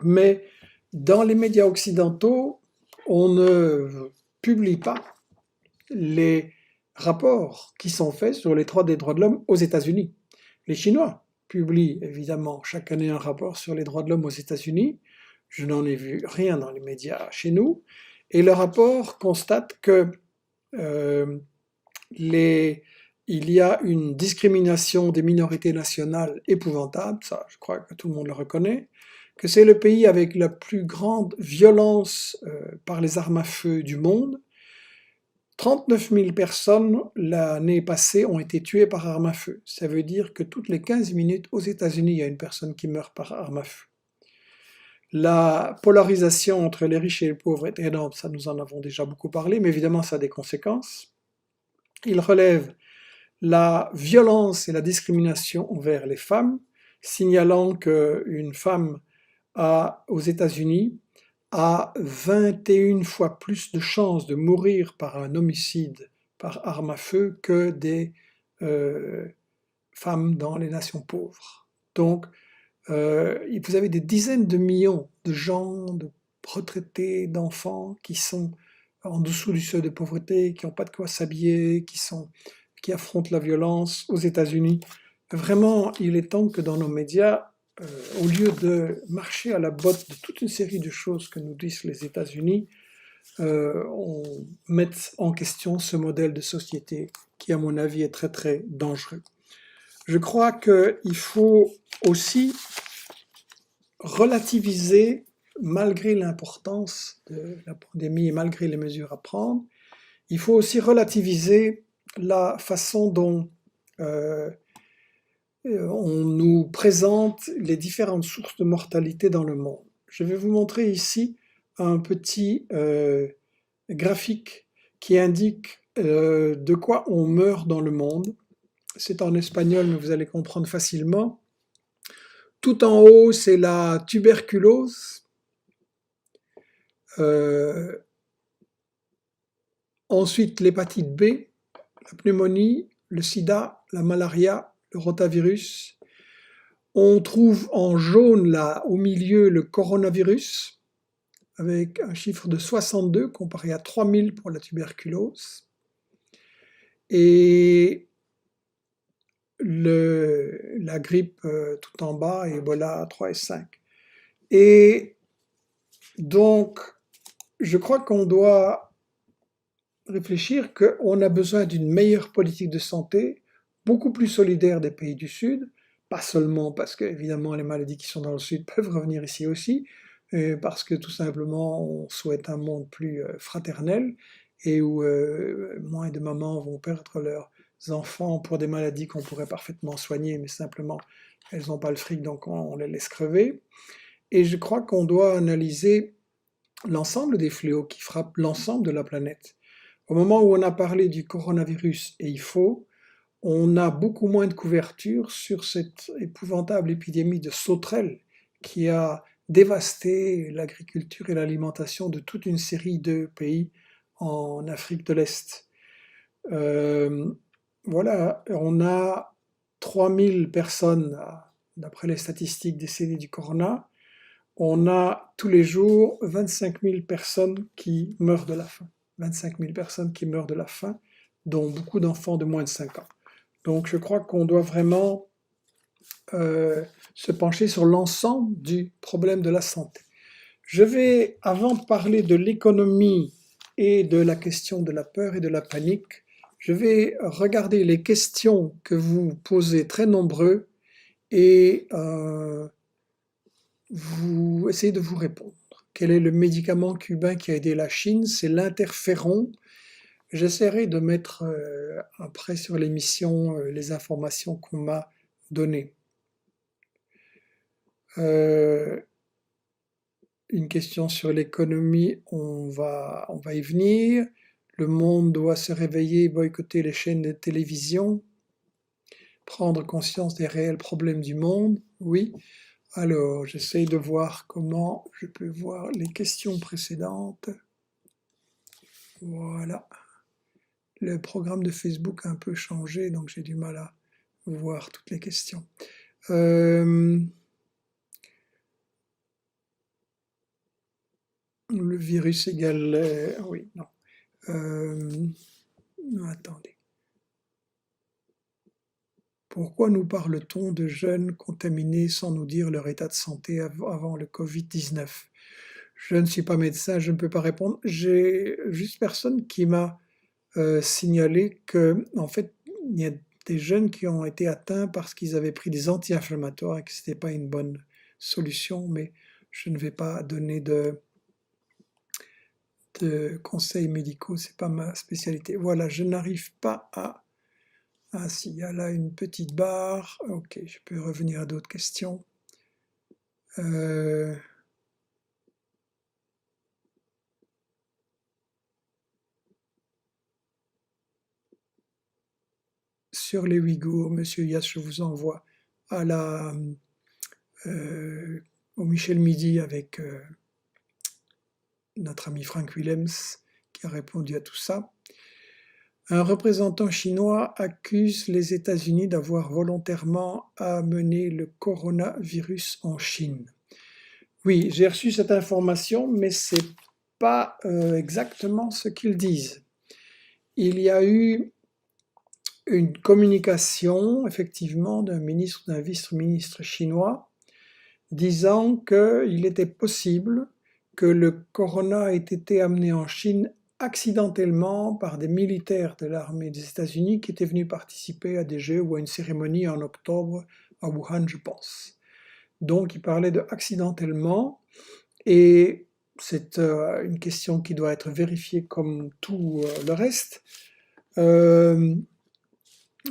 Mais dans les médias occidentaux, on ne publie pas les rapports qui sont faits sur les droits des droits de l'homme aux États-Unis. Les Chinois publient évidemment chaque année un rapport sur les droits de l'homme aux États-Unis. Je n'en ai vu rien dans les médias chez nous. Et le rapport constate que il y a une discrimination des minorités nationales épouvantable, ça je crois que tout le monde le reconnaît, que c'est le pays avec la plus grande violence par les armes à feu du monde. 39 000 personnes l'année passée ont été tuées par arme à feu. Ça veut dire que toutes les 15 minutes aux États-Unis, il y a une personne qui meurt par arme à feu. La polarisation entre les riches et les pauvres est énorme, ça nous en avons déjà beaucoup parlé, mais évidemment ça a des conséquences. Il relève la violence et la discrimination envers les femmes, signalant qu'une femme aux États-Unis a 21 fois plus de chances de mourir par un homicide par arme à feu que des femmes dans les nations pauvres. Donc, vous avez des dizaines de millions de gens, de retraités, d'enfants qui sont en dessous du seuil de pauvreté, qui n'ont pas de quoi s'habiller, qui affrontent la violence aux États-Unis. Vraiment, il est temps que dans nos médias, au lieu de marcher à la botte de toute une série de choses que nous disent les États-Unis, on mette en question ce modèle de société qui, à mon avis, est très très dangereux. Je crois qu'il faut aussi relativiser, malgré l'importance de la pandémie et malgré les mesures à prendre, il faut aussi relativiser la façon dont on nous présente les différentes sources de mortalité dans le monde. Je vais vous montrer ici un petit graphique qui indique de quoi on meurt dans le monde. C'est en espagnol, mais vous allez comprendre facilement. Tout en haut, c'est la tuberculose. Ensuite, l'hépatite B, la pneumonie, le sida, la malaria, le rotavirus. On trouve en jaune, là, au milieu, le coronavirus, avec un chiffre de 62 comparé à 3000 pour la tuberculose. Et la grippe tout en bas, Ebola 3 et 5. Et donc, je crois qu'on doit réfléchir qu'on a besoin d'une meilleure politique de santé, beaucoup plus solidaire des pays du Sud, pas seulement parce que, évidemment, les maladies qui sont dans le Sud peuvent revenir ici aussi, parce que tout simplement, on souhaite un monde plus fraternel et où moins de mamans vont perdre leurs enfants pour des maladies qu'on pourrait parfaitement soigner, mais simplement, elles n'ont pas le fric, donc on les laisse crever. Et je crois qu'on doit analyser l'ensemble des fléaux qui frappent l'ensemble de la planète. Au moment où on a parlé du coronavirus, et il faut, on a beaucoup moins de couverture sur cette épouvantable épidémie de sauterelles qui a dévasté l'agriculture et l'alimentation de toute une série de pays en Afrique de l'Est. Voilà, on a 3000 personnes d'après les statistiques décédées du corona, on a tous les jours 25 000 personnes qui meurent de la faim. 25 000 personnes qui meurent de la faim, dont beaucoup d'enfants de moins de 5 ans. Donc je crois qu'on doit vraiment se pencher sur l'ensemble du problème de la santé. Je vais, avant de parler de l'économie et de la question de la peur et de la panique, je vais regarder les questions que vous posez très nombreux et vous essayez de vous répondre. Quel est le médicament cubain qui a aidé la Chine? C'est l'interféron. J'essaierai de mettre après sur l'émission les informations qu'on m'a données. Une question sur l'économie, on va y venir. Le monde doit se réveiller, boycotter les chaînes de télévision, prendre conscience des réels problèmes du monde, oui. Alors, j'essaye de voir comment je peux voir les questions précédentes. Voilà. Le programme de Facebook a un peu changé, donc j'ai du mal à voir toutes les questions. Le virus égale... oui, non. Attendez. Pourquoi nous parle-t-on de jeunes contaminés sans nous dire leur état de santé avant le Covid-19? Je ne suis pas médecin, je ne peux pas répondre. J'ai juste personne qui m'a signalé que, en fait, il y a des jeunes qui ont été atteints parce qu'ils avaient pris des anti-inflammatoires et que ce n'était pas une bonne solution, mais je ne vais pas donner de conseils médicaux, c'est pas ma spécialité. Voilà, je n'arrive pas à... Ah si, il y a là une petite barre. Ok, je peux revenir à d'autres questions. Sur les Ouïghours, Monsieur Yass, je vous envoie à au Michel Midi avec notre ami Frank Willems qui a répondu à tout ça. Un représentant chinois accuse les États-Unis d'avoir volontairement amené le coronavirus en Chine. Oui, j'ai reçu cette information, mais c'est pas exactement ce qu'ils disent. Il y a eu une communication, effectivement, d'un ministre, d'un vice-ministre chinois, disant qu'il était possible que le corona ait été amené en Chine accidentellement par des militaires de l'armée des États-Unis qui étaient venus participer à des jeux ou à une cérémonie en octobre à Wuhan, je pense. Donc il parlait de accidentellement, et c'est une question qui doit être vérifiée comme tout le reste.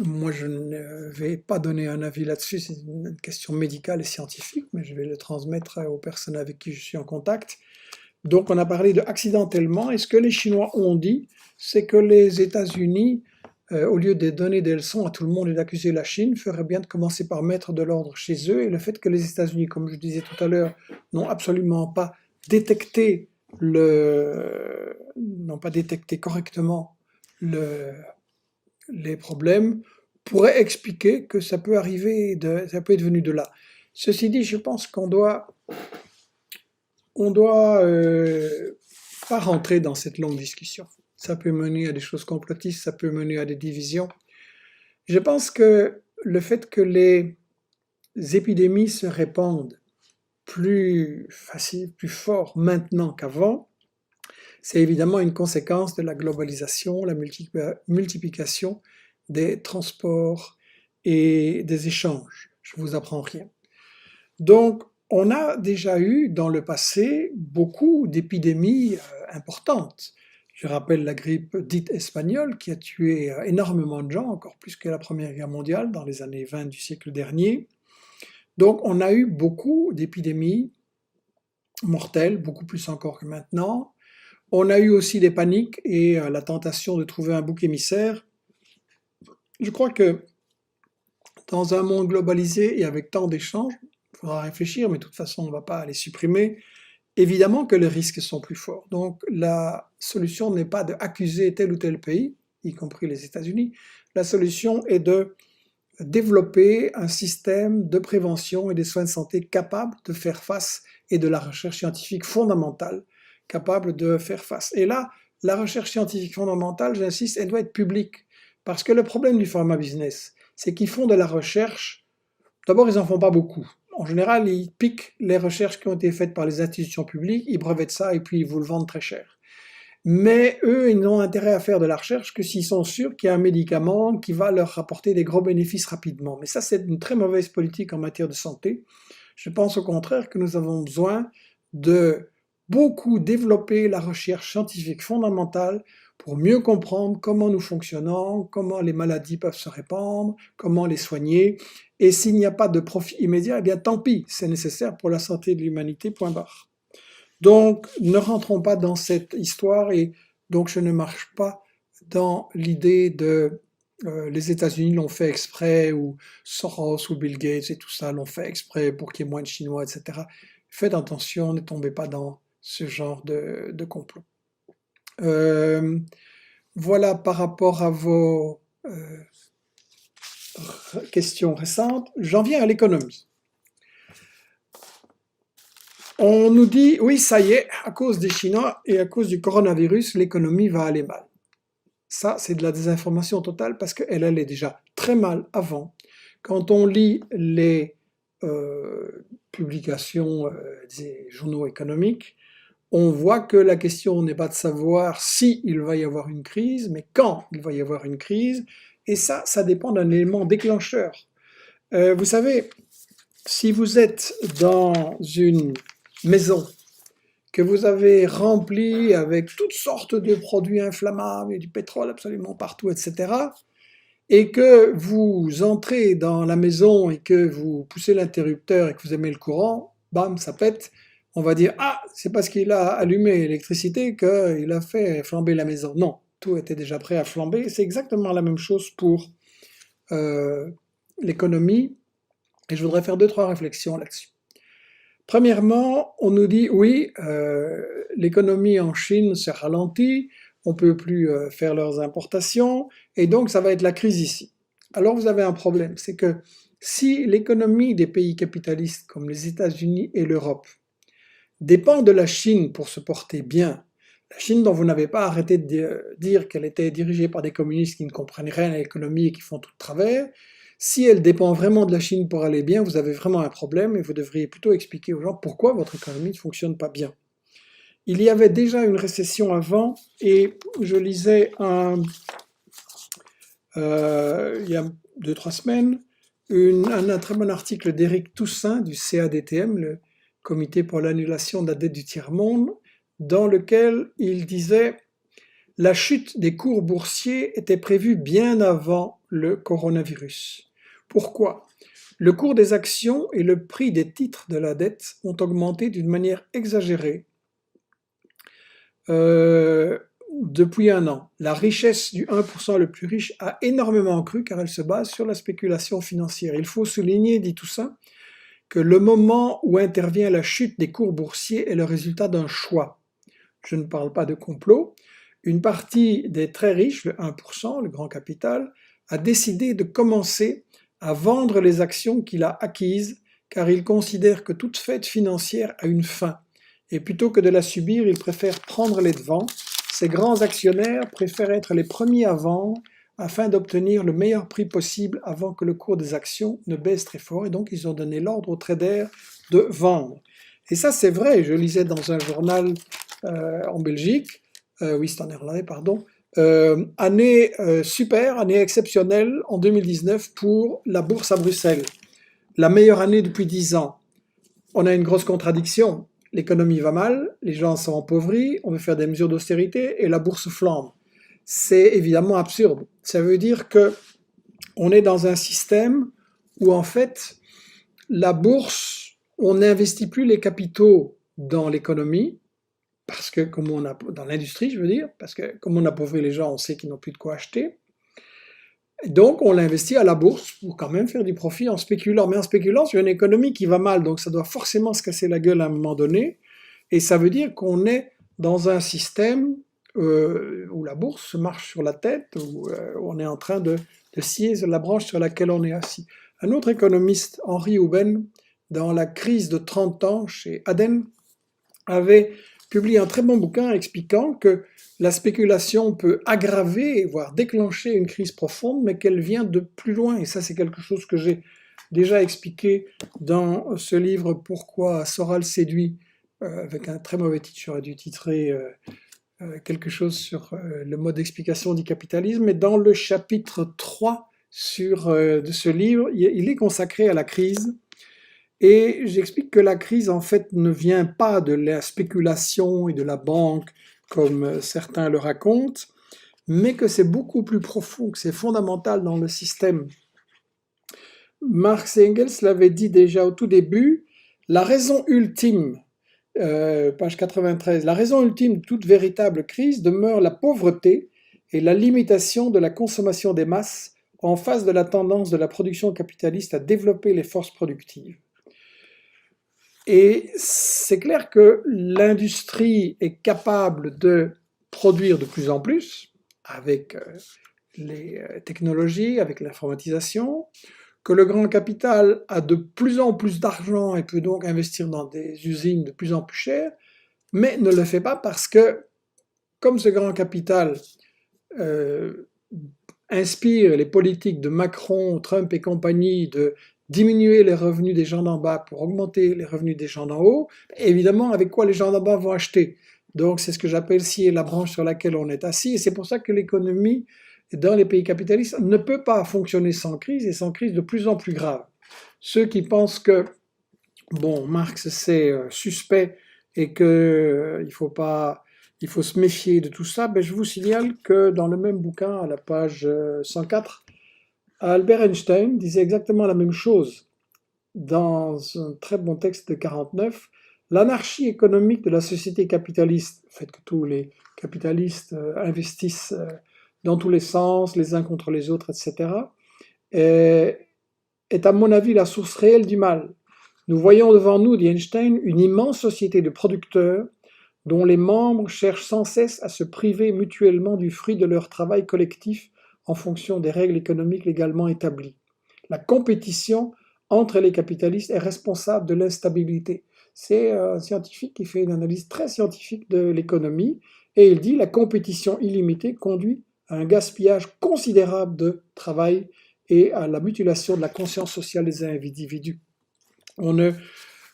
Moi, je ne vais pas donner un avis là-dessus, c'est une question médicale et scientifique, mais je vais le transmettre aux personnes avec qui je suis en contact. Donc, on a parlé de accidentellement, et ce que les Chinois ont dit, c'est que les États-Unis, au lieu de donner des leçons à tout le monde et d'accuser la Chine, feraient bien de commencer par mettre de l'ordre chez eux, et le fait que les États-Unis, comme je disais tout à l'heure, n'ont absolument pas détecté correctement les problèmes, pourrait expliquer que ça peut arriver, ça peut être venu de là. Ceci dit, je pense qu'on doit pas rentrer dans cette longue discussion. Ça peut mener à des choses complotistes, ça peut mener à des divisions. Je pense que le fait que les épidémies se répandent plus facile, plus fort maintenant qu'avant, c'est évidemment une conséquence de la globalisation, la multiplication des transports et des échanges. Je ne vous apprends rien. Donc, on a déjà eu dans le passé beaucoup d'épidémies importantes. Je rappelle la grippe dite espagnole qui a tué énormément de gens, encore plus que la Première Guerre mondiale dans les années 20 du siècle dernier. Donc on a eu beaucoup d'épidémies mortelles, beaucoup plus encore que maintenant. On a eu aussi des paniques et la tentation de trouver un bouc émissaire. Je crois que dans un monde globalisé et avec tant d'échanges, il faudra réfléchir, mais de toute façon on ne va pas les supprimer. Évidemment que les risques sont plus forts. Donc la solution n'est pas d'accuser tel ou tel pays, y compris les États-Unis. La solution est de développer un système de prévention et des soins de santé capable de faire face et de la recherche scientifique fondamentale capable de faire face. Et là, la recherche scientifique fondamentale, j'insiste, elle doit être publique. Parce que le problème du pharma business, c'est qu'ils font de la recherche, d'abord ils n'en font pas beaucoup. En général, ils piquent les recherches qui ont été faites par les institutions publiques, ils brevettent ça et puis ils vous le vendent très cher. Mais eux, ils n'ont intérêt à faire de la recherche que s'ils sont sûrs qu'il y a un médicament qui va leur rapporter des gros bénéfices rapidement. Mais ça, c'est une très mauvaise politique en matière de santé. Je pense au contraire que nous avons besoin de beaucoup développer la recherche scientifique fondamentale pour mieux comprendre comment nous fonctionnons, comment les maladies peuvent se répandre, comment les soigner. Et s'il n'y a pas de profit immédiat, eh bien tant pis, c'est nécessaire pour la santé de l'humanité, point barre. Donc, ne rentrons pas dans cette histoire et donc je ne marche pas dans l'idée de les États-Unis l'ont fait exprès ou Soros ou Bill Gates et tout ça l'ont fait exprès pour qu'il y ait moins de Chinois, etc. Faites attention, ne tombez pas dans ce genre de complot. Voilà par rapport à vos questions récentes. J'en viens à l'économie. On nous dit, oui, ça y est, à cause des Chinois et à cause du coronavirus, l'économie va aller mal. Ça, c'est de la désinformation totale parce qu'elle allait déjà très mal avant. Quand on lit les publications des journaux économiques, on voit que la question n'est pas de savoir si il va y avoir une crise, mais quand il va y avoir une crise. Et ça dépend d'un élément déclencheur. Vous savez, si vous êtes dans une maison que vous avez remplie avec toutes sortes de produits inflammables et du pétrole absolument partout, etc., et que vous entrez dans la maison et que vous poussez l'interrupteur et que vous aimez le courant, bam, ça pète, on va dire « Ah, c'est parce qu'il a allumé l'électricité qu'il a fait flamber la maison. » Non, tout était déjà prêt à flamber. C'est exactement la même chose pour l'économie, et je voudrais faire 2-3 réflexions là-dessus. Premièrement, on nous dit oui, l'économie en Chine s'est ralentie, on ne peut plus faire leurs importations, et donc ça va être la crise ici. Alors vous avez un problème, c'est que si l'économie des pays capitalistes comme les États-Unis et l'Europe dépend de la Chine pour se porter bien, la Chine dont vous n'avez pas arrêté de dire qu'elle était dirigée par des communistes qui ne comprennent rien à l'économie et qui font tout de travers, si elle dépend vraiment de la Chine pour aller bien, vous avez vraiment un problème et vous devriez plutôt expliquer aux gens pourquoi votre économie ne fonctionne pas bien. Il y avait déjà une récession avant et je lisais il y a 2-3 semaines un très bon article d'Éric Toussaint du CADTM, le Comité pour l'annulation de la dette du tiers-monde, dans lequel il disait « La chute des cours boursiers était prévue bien avant le coronavirus. Pourquoi ? Le cours des actions et le prix des titres de la dette ont augmenté d'une manière exagérée depuis un an. La richesse du 1% le plus riche a énormément cru car elle se base sur la spéculation financière. Il faut souligner, dit Toussaint, que le moment où intervient la chute des cours boursiers est le résultat d'un choix. Je ne parle pas de complot. Une partie des très riches, le 1%, le grand capital, a décidé de commencer à vendre les actions qu'il a acquises car il considère que toute fête financière a une fin. Et plutôt que de la subir, il préfère prendre les devants. Ces grands actionnaires préfèrent être les premiers à vendre afin d'obtenir le meilleur prix possible avant que le cours des actions ne baisse très fort. Et donc, ils ont donné l'ordre aux traders de vendre. Et ça, c'est vrai. Je lisais dans un journal en Belgique, oui, c'est en néerlandais, pardon, année super, année exceptionnelle en 2019 pour la bourse à Bruxelles. La meilleure année depuis 10 ans. On a une grosse contradiction. L'économie va mal, les gens sont empauvris, on veut faire des mesures d'austérité et la bourse flambe. C'est évidemment absurde. Ça veut dire que on est dans un système où en fait la bourse, on n'investit plus les capitaux dans l'économie, parce que comme on a dans l'industrie, je veux dire, parce que comme on appauvrit les gens, on sait qu'ils n'ont plus de quoi acheter. Donc on l'investit à la bourse pour quand même faire du profit en spéculant. Mais en spéculant sur une économie qui va mal, donc ça doit forcément se casser la gueule à un moment donné. Et ça veut dire qu'on est dans un système où la bourse marche sur la tête, où on est en train de de scier la branche sur laquelle on est assis. Un autre économiste, Henri Houben, dans la crise de 30 ans chez Aden, avait publié un très bon bouquin expliquant que la spéculation peut aggraver, voire déclencher une crise profonde, mais qu'elle vient de plus loin. Et ça, c'est quelque chose que j'ai déjà expliqué dans ce livre « Pourquoi Soral séduit », avec un très mauvais titre, j'aurais dû titrer quelque chose sur le mode d'explication du capitalisme. Et dans le chapitre 3 de ce livre, il est consacré à la crise. Et j'explique que la crise, en fait, ne vient pas de la spéculation et de la banque, comme certains le racontent, mais que c'est beaucoup plus profond, que c'est fondamental dans le système. Marx et Engels l'avaient dit déjà au tout début, la raison ultime, page 93, la raison ultime de toute véritable crise demeure la pauvreté et la limitation de la consommation des masses en face de la tendance de la production capitaliste à développer les forces productives. Et c'est clair que l'industrie est capable de produire de plus en plus avec les technologies, avec l'informatisation, que le grand capital a de plus en plus d'argent et peut donc investir dans des usines de plus en plus chères, mais ne le fait pas parce que, comme ce grand capital inspire les politiques de Macron, Trump et compagnie de diminuer les revenus des gens d'en bas pour augmenter les revenus des gens d'en haut, évidemment, avec quoi les gens d'en bas vont acheter. Donc, c'est ce que j'appelle scier la branche sur laquelle on est assis, et c'est pour ça que l'économie, dans les pays capitalistes, ne peut pas fonctionner sans crise, et sans crise de plus en plus grave. Ceux qui pensent que, bon, Marx, c'est suspect, et qu'il il faut se méfier de tout ça, ben, je vous signale que dans le même bouquin, à la page 104, Albert Einstein disait exactement la même chose dans un très bon texte de 49. L'anarchie économique de la société capitaliste, le fait que tous les capitalistes investissent dans tous les sens, les uns contre les autres, etc., est à mon avis la source réelle du mal. Nous voyons devant nous, dit Einstein, une immense société de producteurs dont les membres cherchent sans cesse à se priver mutuellement du fruit de leur travail collectif en fonction des règles économiques légalement établies. La compétition entre les capitalistes est responsable de l'instabilité. C'est un scientifique qui fait une analyse très scientifique de l'économie, et il dit la compétition illimitée conduit à un gaspillage considérable de travail et à la mutilation de la conscience sociale des individus.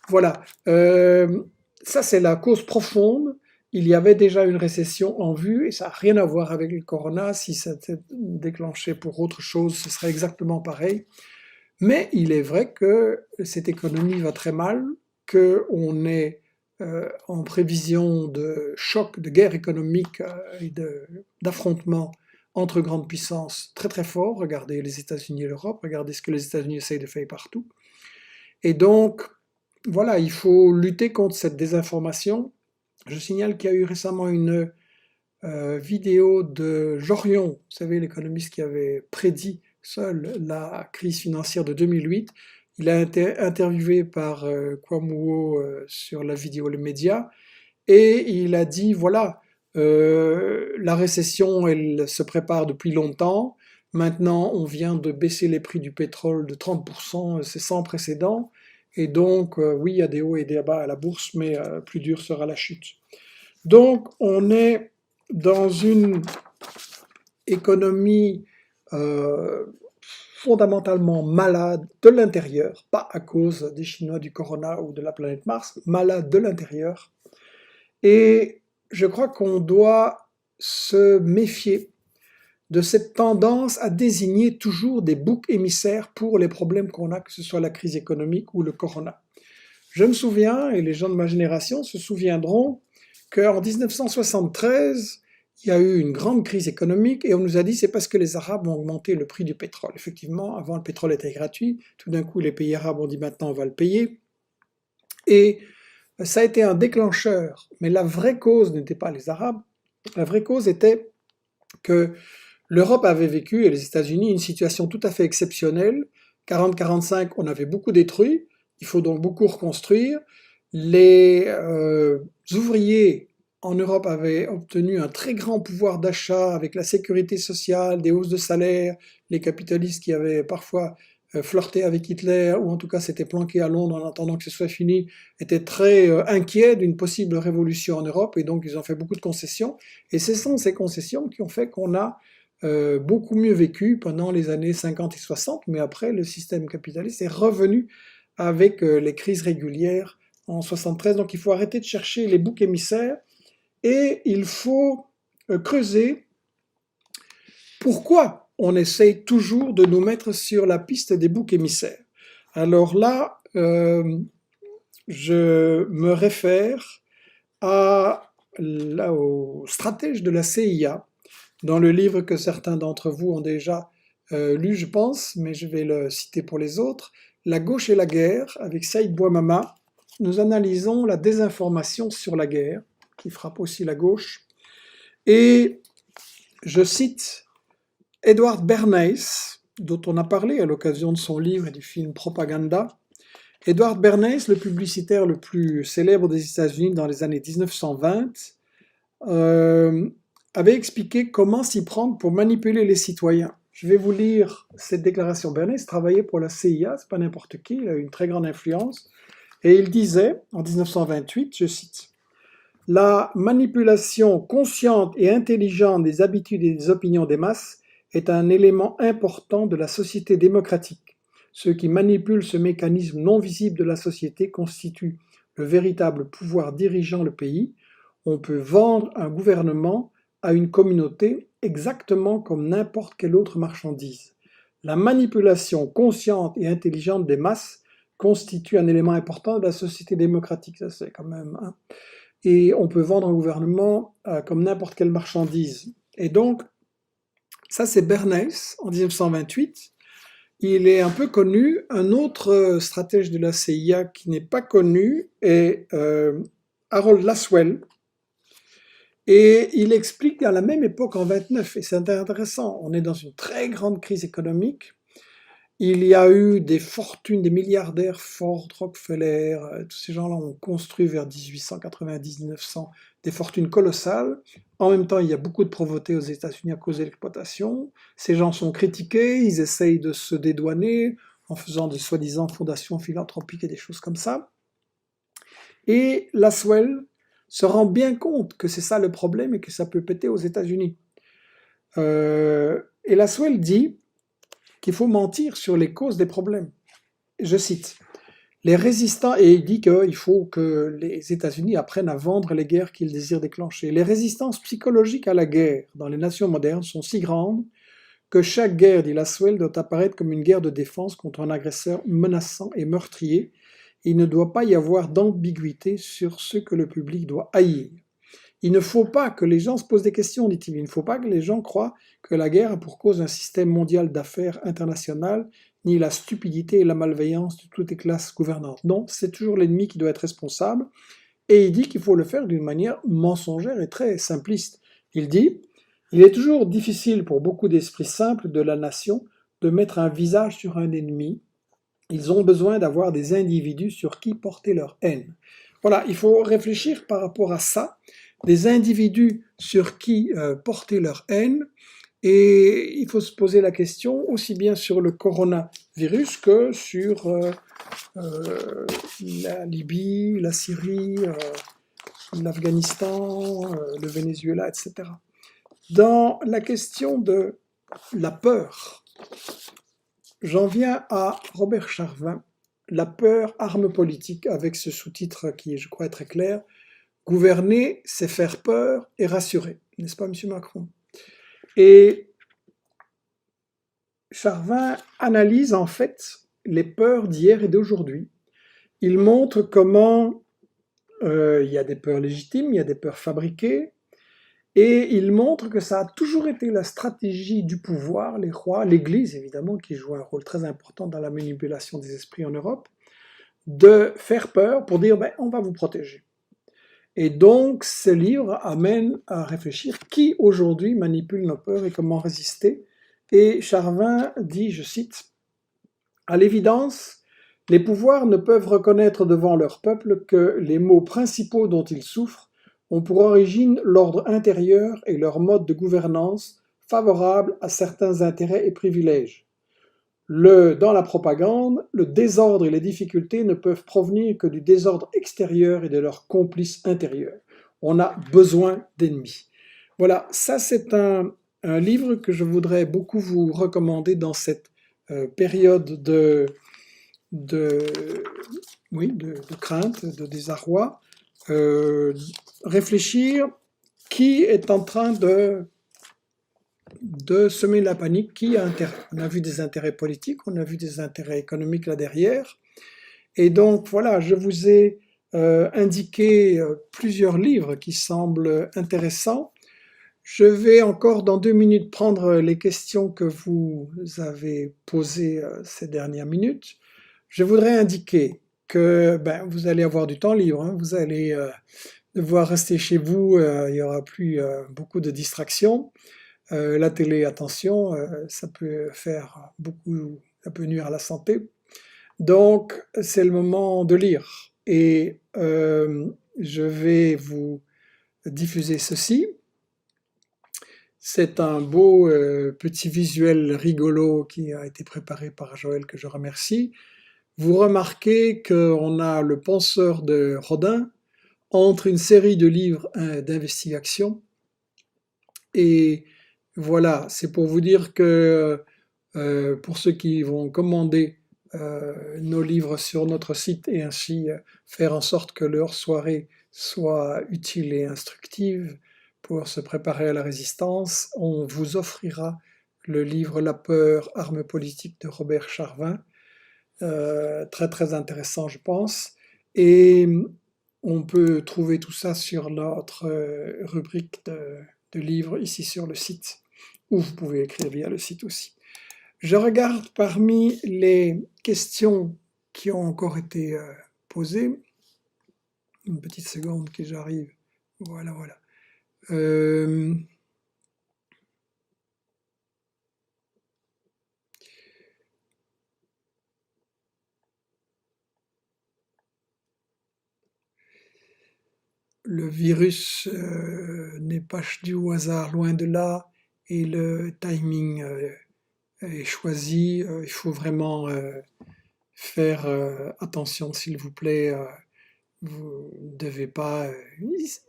Voilà. Ça, c'est la cause profonde. Il y avait déjà une récession en vue et ça n'a rien à voir avec le corona. Si ça s'était déclenché pour autre chose, ce serait exactement pareil. Mais il est vrai que cette économie va très mal, qu'on est en prévision de choc, de guerre économique et d'affrontement entre grandes puissances très très fort. Regardez les États-Unis et l'Europe, regardez ce que les États-Unis essayent de faire partout. Et donc, voilà, il faut lutter contre cette désinformation. Je signale qu'il y a eu récemment une vidéo de Jorion, vous savez, l'économiste qui avait prédit seul la crise financière de 2008. Il a été interviewé par Kwamuo sur la vidéo Les Médias et il a dit, voilà, la récession, elle se prépare depuis longtemps. Maintenant, on vient de baisser les prix du pétrole de 30%, c'est sans précédent. Et donc, oui, il y a des hauts et des bas à la bourse, mais plus dure sera la chute. Donc, on est dans une économie fondamentalement malade de l'intérieur, pas à cause des Chinois, du corona ou de la planète Mars, malade de l'intérieur. Et je crois qu'on doit se méfier de cette tendance à désigner toujours des boucs émissaires pour les problèmes qu'on a, que ce soit la crise économique ou le corona. Je me souviens, et les gens de ma génération se souviendront, qu'en 1973, il y a eu une grande crise économique et on nous a dit c'est parce que les Arabes ont augmenté le prix du pétrole. Effectivement, avant le pétrole était gratuit, tout d'un coup les pays arabes ont dit maintenant on va le payer. Et ça a été un déclencheur, mais la vraie cause n'était pas les Arabes, la vraie cause était que l'Europe avait vécu, et les États-Unis, une situation tout à fait exceptionnelle. 40-45, on avait beaucoup détruit, il faut donc beaucoup reconstruire. Les ouvriers en Europe avait obtenu un très grand pouvoir d'achat avec la sécurité sociale, des hausses de salaire, les capitalistes qui avaient parfois flirté avec Hitler, ou en tout cas s'étaient planqués à Londres en attendant que ce soit fini, étaient très inquiets d'une possible révolution en Europe, et donc ils ont fait beaucoup de concessions. Et ce sont ces concessions qui ont fait qu'on a beaucoup mieux vécu pendant les années 50 et 60, mais après le système capitaliste est revenu avec les crises régulières en 73. Donc il faut arrêter de chercher les boucs émissaires et il faut creuser pourquoi on essaye toujours de nous mettre sur la piste des boucs émissaires. Alors là, je me réfère au stratège de la CIA, dans le livre que certains d'entre vous ont déjà lu, je pense, mais je vais le citer pour les autres, La gauche et la guerre, avec Saïd Bouamama. Nous analysons la désinformation sur la guerre, qui frappe aussi la gauche. Et je cite Edward Bernays, dont on a parlé à l'occasion de son livre et du film Propaganda. Edward Bernays, le publicitaire le plus célèbre des États-Unis dans les années 1920, avait expliqué comment s'y prendre pour manipuler les citoyens. Je vais vous lire cette déclaration. Bernays travaillait pour la CIA, c'est pas n'importe qui, il a eu une très grande influence, et il disait, en 1928, je cite, « La manipulation consciente et intelligente des habitudes et des opinions des masses est un élément important de la société démocratique. Ceux qui manipulent ce mécanisme non visible de la société constituent le véritable pouvoir dirigeant le pays. On peut vendre un gouvernement à une communauté exactement comme n'importe quelle autre marchandise. La manipulation consciente et intelligente des masses constitue un élément important de la société démocratique. » Ça, c'est quand même... Hein. Et on peut vendre un gouvernement comme n'importe quelle marchandise. Et donc, ça c'est Bernays en 1928. Il est un peu connu. Un autre stratège de la CIA qui n'est pas connu est Harold Lasswell. Et il explique à la même époque, en 29, et c'est intéressant, on est dans une très grande crise économique. Il y a eu des fortunes, des milliardaires, Ford, Rockefeller, tous ces gens-là ont construit vers 1890-1900 des fortunes colossales. En même temps, il y a beaucoup de pauvreté aux États-Unis à cause de l'exploitation. Ces gens sont critiqués, ils essayent de se dédouaner en faisant des soi-disant fondations philanthropiques et des choses comme ça. Et Lasswell se rend bien compte que c'est ça le problème et que ça peut péter aux États-Unis. Et Lasswell dit qu'il faut mentir sur les causes des problèmes. Je cite, les résistants, et il dit qu'il faut que les États-Unis apprennent à vendre les guerres qu'ils désirent déclencher. Les résistances psychologiques à la guerre dans les nations modernes sont si grandes que chaque guerre, dit Lasswell, doit apparaître comme une guerre de défense contre un agresseur menaçant et meurtrier. Il ne doit pas y avoir d'ambiguïté sur ce que le public doit haïr. Il ne faut pas que les gens se posent des questions, dit-il. Il ne faut pas que les gens croient que la guerre a pour cause un système mondial d'affaires international, ni la stupidité et la malveillance de toutes les classes gouvernantes. Non, c'est toujours l'ennemi qui doit être responsable. Et il dit qu'il faut le faire d'une manière mensongère et très simpliste. Il dit, il est toujours difficile pour beaucoup d'esprits simples de la nation de mettre un visage sur un ennemi. Ils ont besoin d'avoir des individus sur qui porter leur haine. Voilà, il faut réfléchir par rapport à ça, des individus sur qui porter leur haine, et il faut se poser la question aussi bien sur le coronavirus que sur la Libye, la Syrie, l'Afghanistan, le Venezuela, etc. Dans la question de la peur, j'en viens à Robert Charvin, La peur, arme politique, avec ce sous-titre qui, je crois, est très clair. Gouverner, c'est faire peur et rassurer, n'est-ce pas, M. Macron? Et Charvin analyse en fait les peurs d'hier et d'aujourd'hui. Il montre comment il y a des peurs légitimes, il y a des peurs fabriquées, et il montre que ça a toujours été la stratégie du pouvoir, les rois, l'Église évidemment, qui joue un rôle très important dans la manipulation des esprits en Europe, de faire peur pour dire on va vous protéger. Et donc ce livre amène à réfléchir qui aujourd'hui manipule nos peurs et comment résister. Et Charvin dit, je cite, « À l'évidence, les pouvoirs ne peuvent reconnaître devant leur peuple que les maux principaux dont ils souffrent ont pour origine l'ordre intérieur et leur mode de gouvernance favorable à certains intérêts et privilèges. Dans la propagande, le désordre et les difficultés ne peuvent provenir que du désordre extérieur et de leurs complices intérieurs. On a besoin d'ennemis. Voilà, ça c'est un livre que je voudrais beaucoup vous recommander dans cette période de, de crainte, de désarroi. Réfléchir qui est en train de semer la panique, qui a intérêt. On a vu des intérêts politiques, on a vu des intérêts économiques là derrière. Et donc voilà, je vous ai indiqué plusieurs livres qui semblent intéressants. Je vais encore dans 2 minutes prendre les questions que vous avez posées ces dernières minutes. Je voudrais indiquer que vous allez avoir du temps libre, hein. Vous allez devoir rester chez vous, il n'y aura plus beaucoup de distractions. La télé, attention, ça peut faire beaucoup, ça peut nuire à la santé. Donc, c'est le moment de lire. Et je vais vous diffuser ceci. C'est un beau petit visuel rigolo qui a été préparé par Joël, que je remercie. Vous remarquez qu'on a le penseur de Rodin entre une série de livres d'investigation. Et voilà, c'est pour vous dire que pour ceux qui vont commander nos livres sur notre site et ainsi faire en sorte que leur soirée soit utile et instructive pour se préparer à la résistance, on vous offrira le livre La peur, arme politique de Robert Charvin, très très intéressant je pense, et on peut trouver tout ça sur notre rubrique de livres ici sur le site, ou vous pouvez écrire via le site aussi. Je regarde parmi les questions qui ont encore été posées. Une petite seconde que j'arrive. Voilà, voilà. Le virus n'est pas dû au hasard, loin de là, et le timing est choisi. Il faut vraiment faire attention, s'il vous plaît. Vous ne devez pas.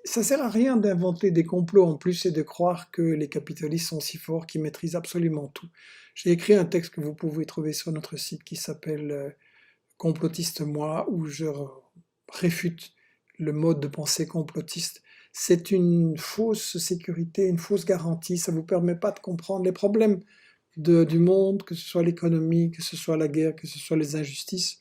Ça sert à rien d'inventer des complots en plus et de croire que les capitalistes sont si forts qu'ils maîtrisent absolument tout. J'ai écrit un texte que vous pouvez trouver sur notre site qui s'appelle Complotiste moi, où je réfute le mode de pensée complotiste. C'est une fausse sécurité, une fausse garantie. Ça ne vous permet pas de comprendre les problèmes du monde, que ce soit l'économie, que ce soit la guerre, que ce soit les injustices.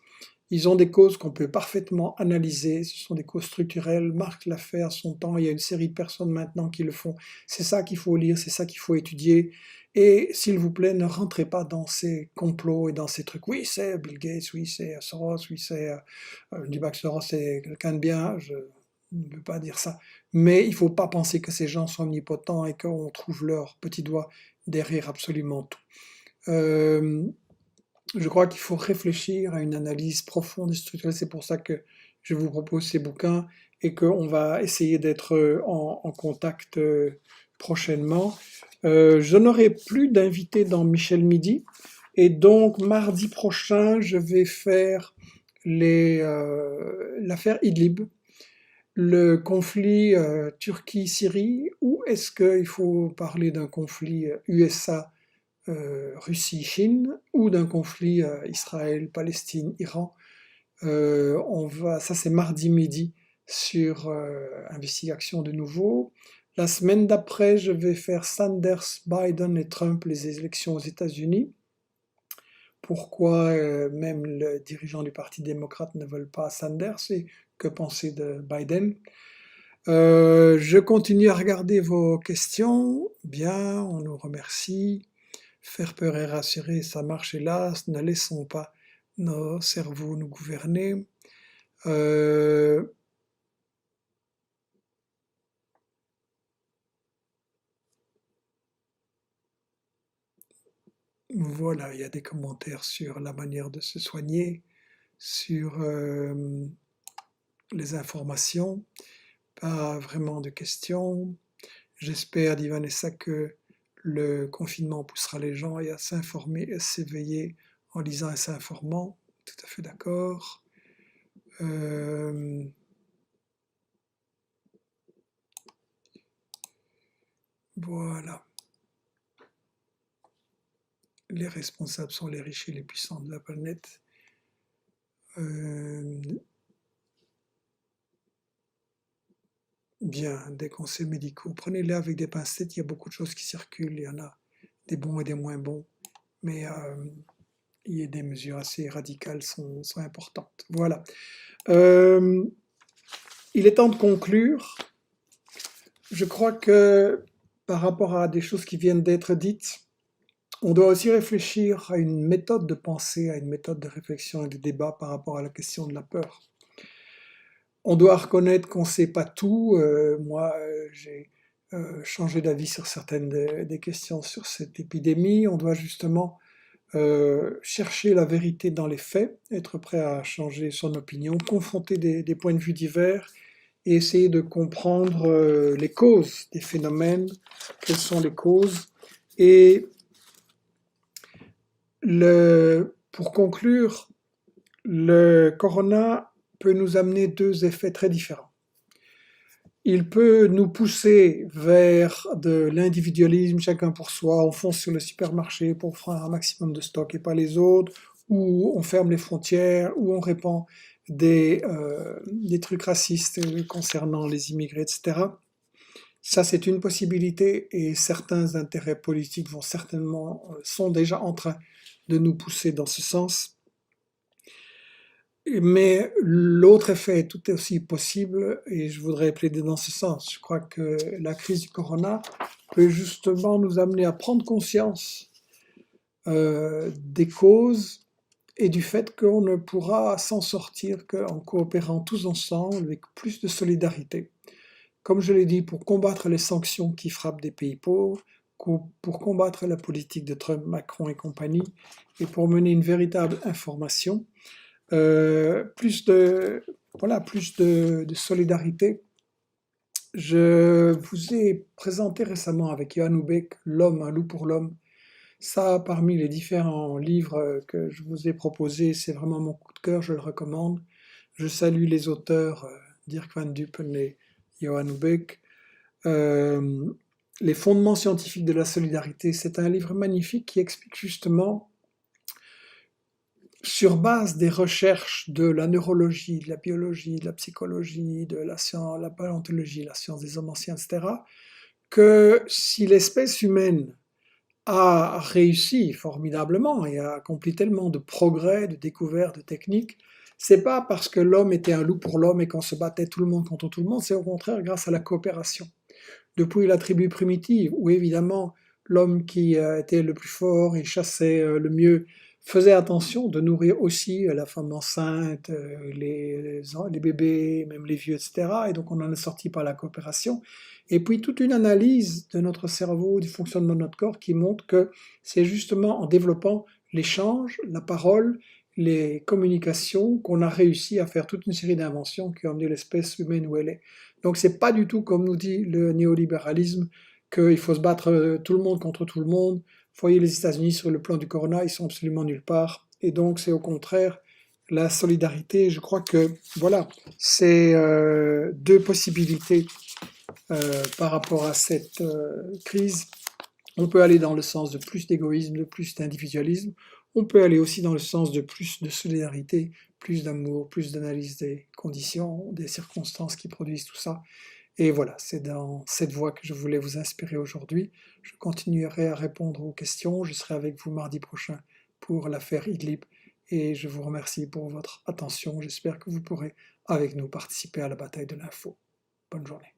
Ils ont des causes qu'on peut parfaitement analyser, ce sont des causes structurelles. Marc l'a fait à son temps, il y a une série de personnes maintenant qui le font. C'est ça qu'il faut lire, c'est ça qu'il faut étudier. Et s'il vous plaît, ne rentrez pas dans ces complots et dans ces trucs. Oui, c'est Bill Gates, oui, c'est Soros, oui, c'est... je dis pas que Soros c'est quelqu'un de bien, je ne veux pas dire ça. Mais il ne faut pas penser que ces gens sont omnipotents et qu'on trouve leur petit doigt derrière absolument tout. Je crois qu'il faut réfléchir à une analyse profonde et structurelle. C'est pour ça que je vous propose ces bouquins et qu'on va essayer d'être en contact prochainement. Je n'aurai plus d'invités dans Michel Midi et donc mardi prochain, je vais faire l'affaire Idlib, le conflit Turquie-Syrie, ou est-ce qu'il faut parler d'un conflit USA Russie-Chine ou d'un conflit Israël-Palestine-Iran. Ça c'est mardi midi sur Investigation de nouveau. La semaine d'après, je vais faire Sanders, Biden et Trump, les élections aux États-Unis. Pourquoi même les dirigeants du Parti démocrate ne veulent pas Sanders et que penser de Biden? Je continue à regarder vos questions. Bien, on nous remercie. Faire peur et rassurer, ça marche hélas, ne laissons pas nos cerveaux nous gouverner. Voilà, il y a des commentaires sur la manière de se soigner, sur les informations. Pas vraiment de questions. J'espère, dit Vanessa, que le confinement poussera les gens à s'informer et à s'éveiller en lisant et s'informant. Tout à fait d'accord. Voilà. Les responsables sont les riches et les puissants de la planète. Bien, des conseils médicaux. Prenez-les avec des pincettes, il y a beaucoup de choses qui circulent, il y en a des bons et des moins bons, mais il y a des mesures assez radicales sont importantes. Voilà. Il est temps de conclure. Je crois que par rapport à des choses qui viennent d'être dites, on doit aussi réfléchir à une méthode de pensée, à une méthode de réflexion et de débat par rapport à la question de la peur. On doit reconnaître qu'on ne sait pas tout. Moi, j'ai changé d'avis sur certaines des questions sur cette épidémie. On doit justement chercher la vérité dans les faits, être prêt à changer son opinion, confronter des points de vue divers et essayer de comprendre les causes des phénomènes, quelles sont les causes. Et pour conclure, le corona peut nous amener deux effets très différents. Il peut nous pousser vers de l'individualisme, chacun pour soi, on fonce sur le supermarché pour faire un maximum de stock et pas les autres, ou on ferme les frontières, ou on répand des trucs racistes concernant les immigrés, etc. Ça, c'est une possibilité et certains intérêts politiques vont certainement, sont déjà en train de nous pousser dans ce sens. Mais l'autre effet est tout aussi possible et je voudrais plaider dans ce sens. Je crois que la crise du corona peut justement nous amener à prendre conscience des causes et du fait qu'on ne pourra s'en sortir qu'en coopérant tous ensemble avec plus de solidarité. Comme je l'ai dit, pour combattre les sanctions qui frappent des pays pauvres, pour combattre la politique de Trump, Macron et compagnie, et pour mener une véritable information, plus de solidarité. Je vous ai présenté récemment avec Johan Houbeck L'homme, un loup pour l'homme. Ça, parmi les différents livres que je vous ai proposés, c'est vraiment mon coup de cœur, je le recommande. Je salue les auteurs Dirk Van Dupen et Johan Houbeck. Les fondements scientifiques de la solidarité, c'est un livre magnifique qui explique justement sur base des recherches de la neurologie, de la biologie, de la psychologie, de la science, la paléontologie, la science des hommes anciens, etc., que si l'espèce humaine a réussi formidablement et a accompli tellement de progrès, de découvertes, de techniques, c'est pas parce que l'homme était un loup pour l'homme et qu'on se battait tout le monde contre tout le monde, c'est au contraire grâce à la coopération. Depuis la tribu primitive, où évidemment l'homme qui était le plus fort et chassait le mieux faisait attention de nourrir aussi la femme enceinte, les bébés, même les vieux, etc. Et donc on en est sorti par la coopération. Et puis toute une analyse de notre cerveau, du fonctionnement de notre corps qui montre que c'est justement en développant l'échange, la parole, les communications qu'on a réussi à faire toute une série d'inventions qui ont amené l'espèce humaine où elle est. Donc c'est pas du tout comme nous dit le néolibéralisme qu'il faut se battre tout le monde contre tout le monde. Vous voyez les États-Unis sur le plan du corona, ils sont absolument nulle part. Et donc c'est au contraire la solidarité. Je crois que voilà, c'est deux possibilités par rapport à cette crise. On peut aller dans le sens de plus d'égoïsme, de plus d'individualisme. On peut aller aussi dans le sens de plus de solidarité, plus d'amour, plus d'analyse des conditions, des circonstances qui produisent tout ça. Et voilà, c'est dans cette voie que je voulais vous inspirer aujourd'hui. Je continuerai à répondre aux questions. Je serai avec vous mardi prochain pour l'affaire Idlib. Et je vous remercie pour votre attention. J'espère que vous pourrez avec nous participer à la bataille de l'info. Bonne journée.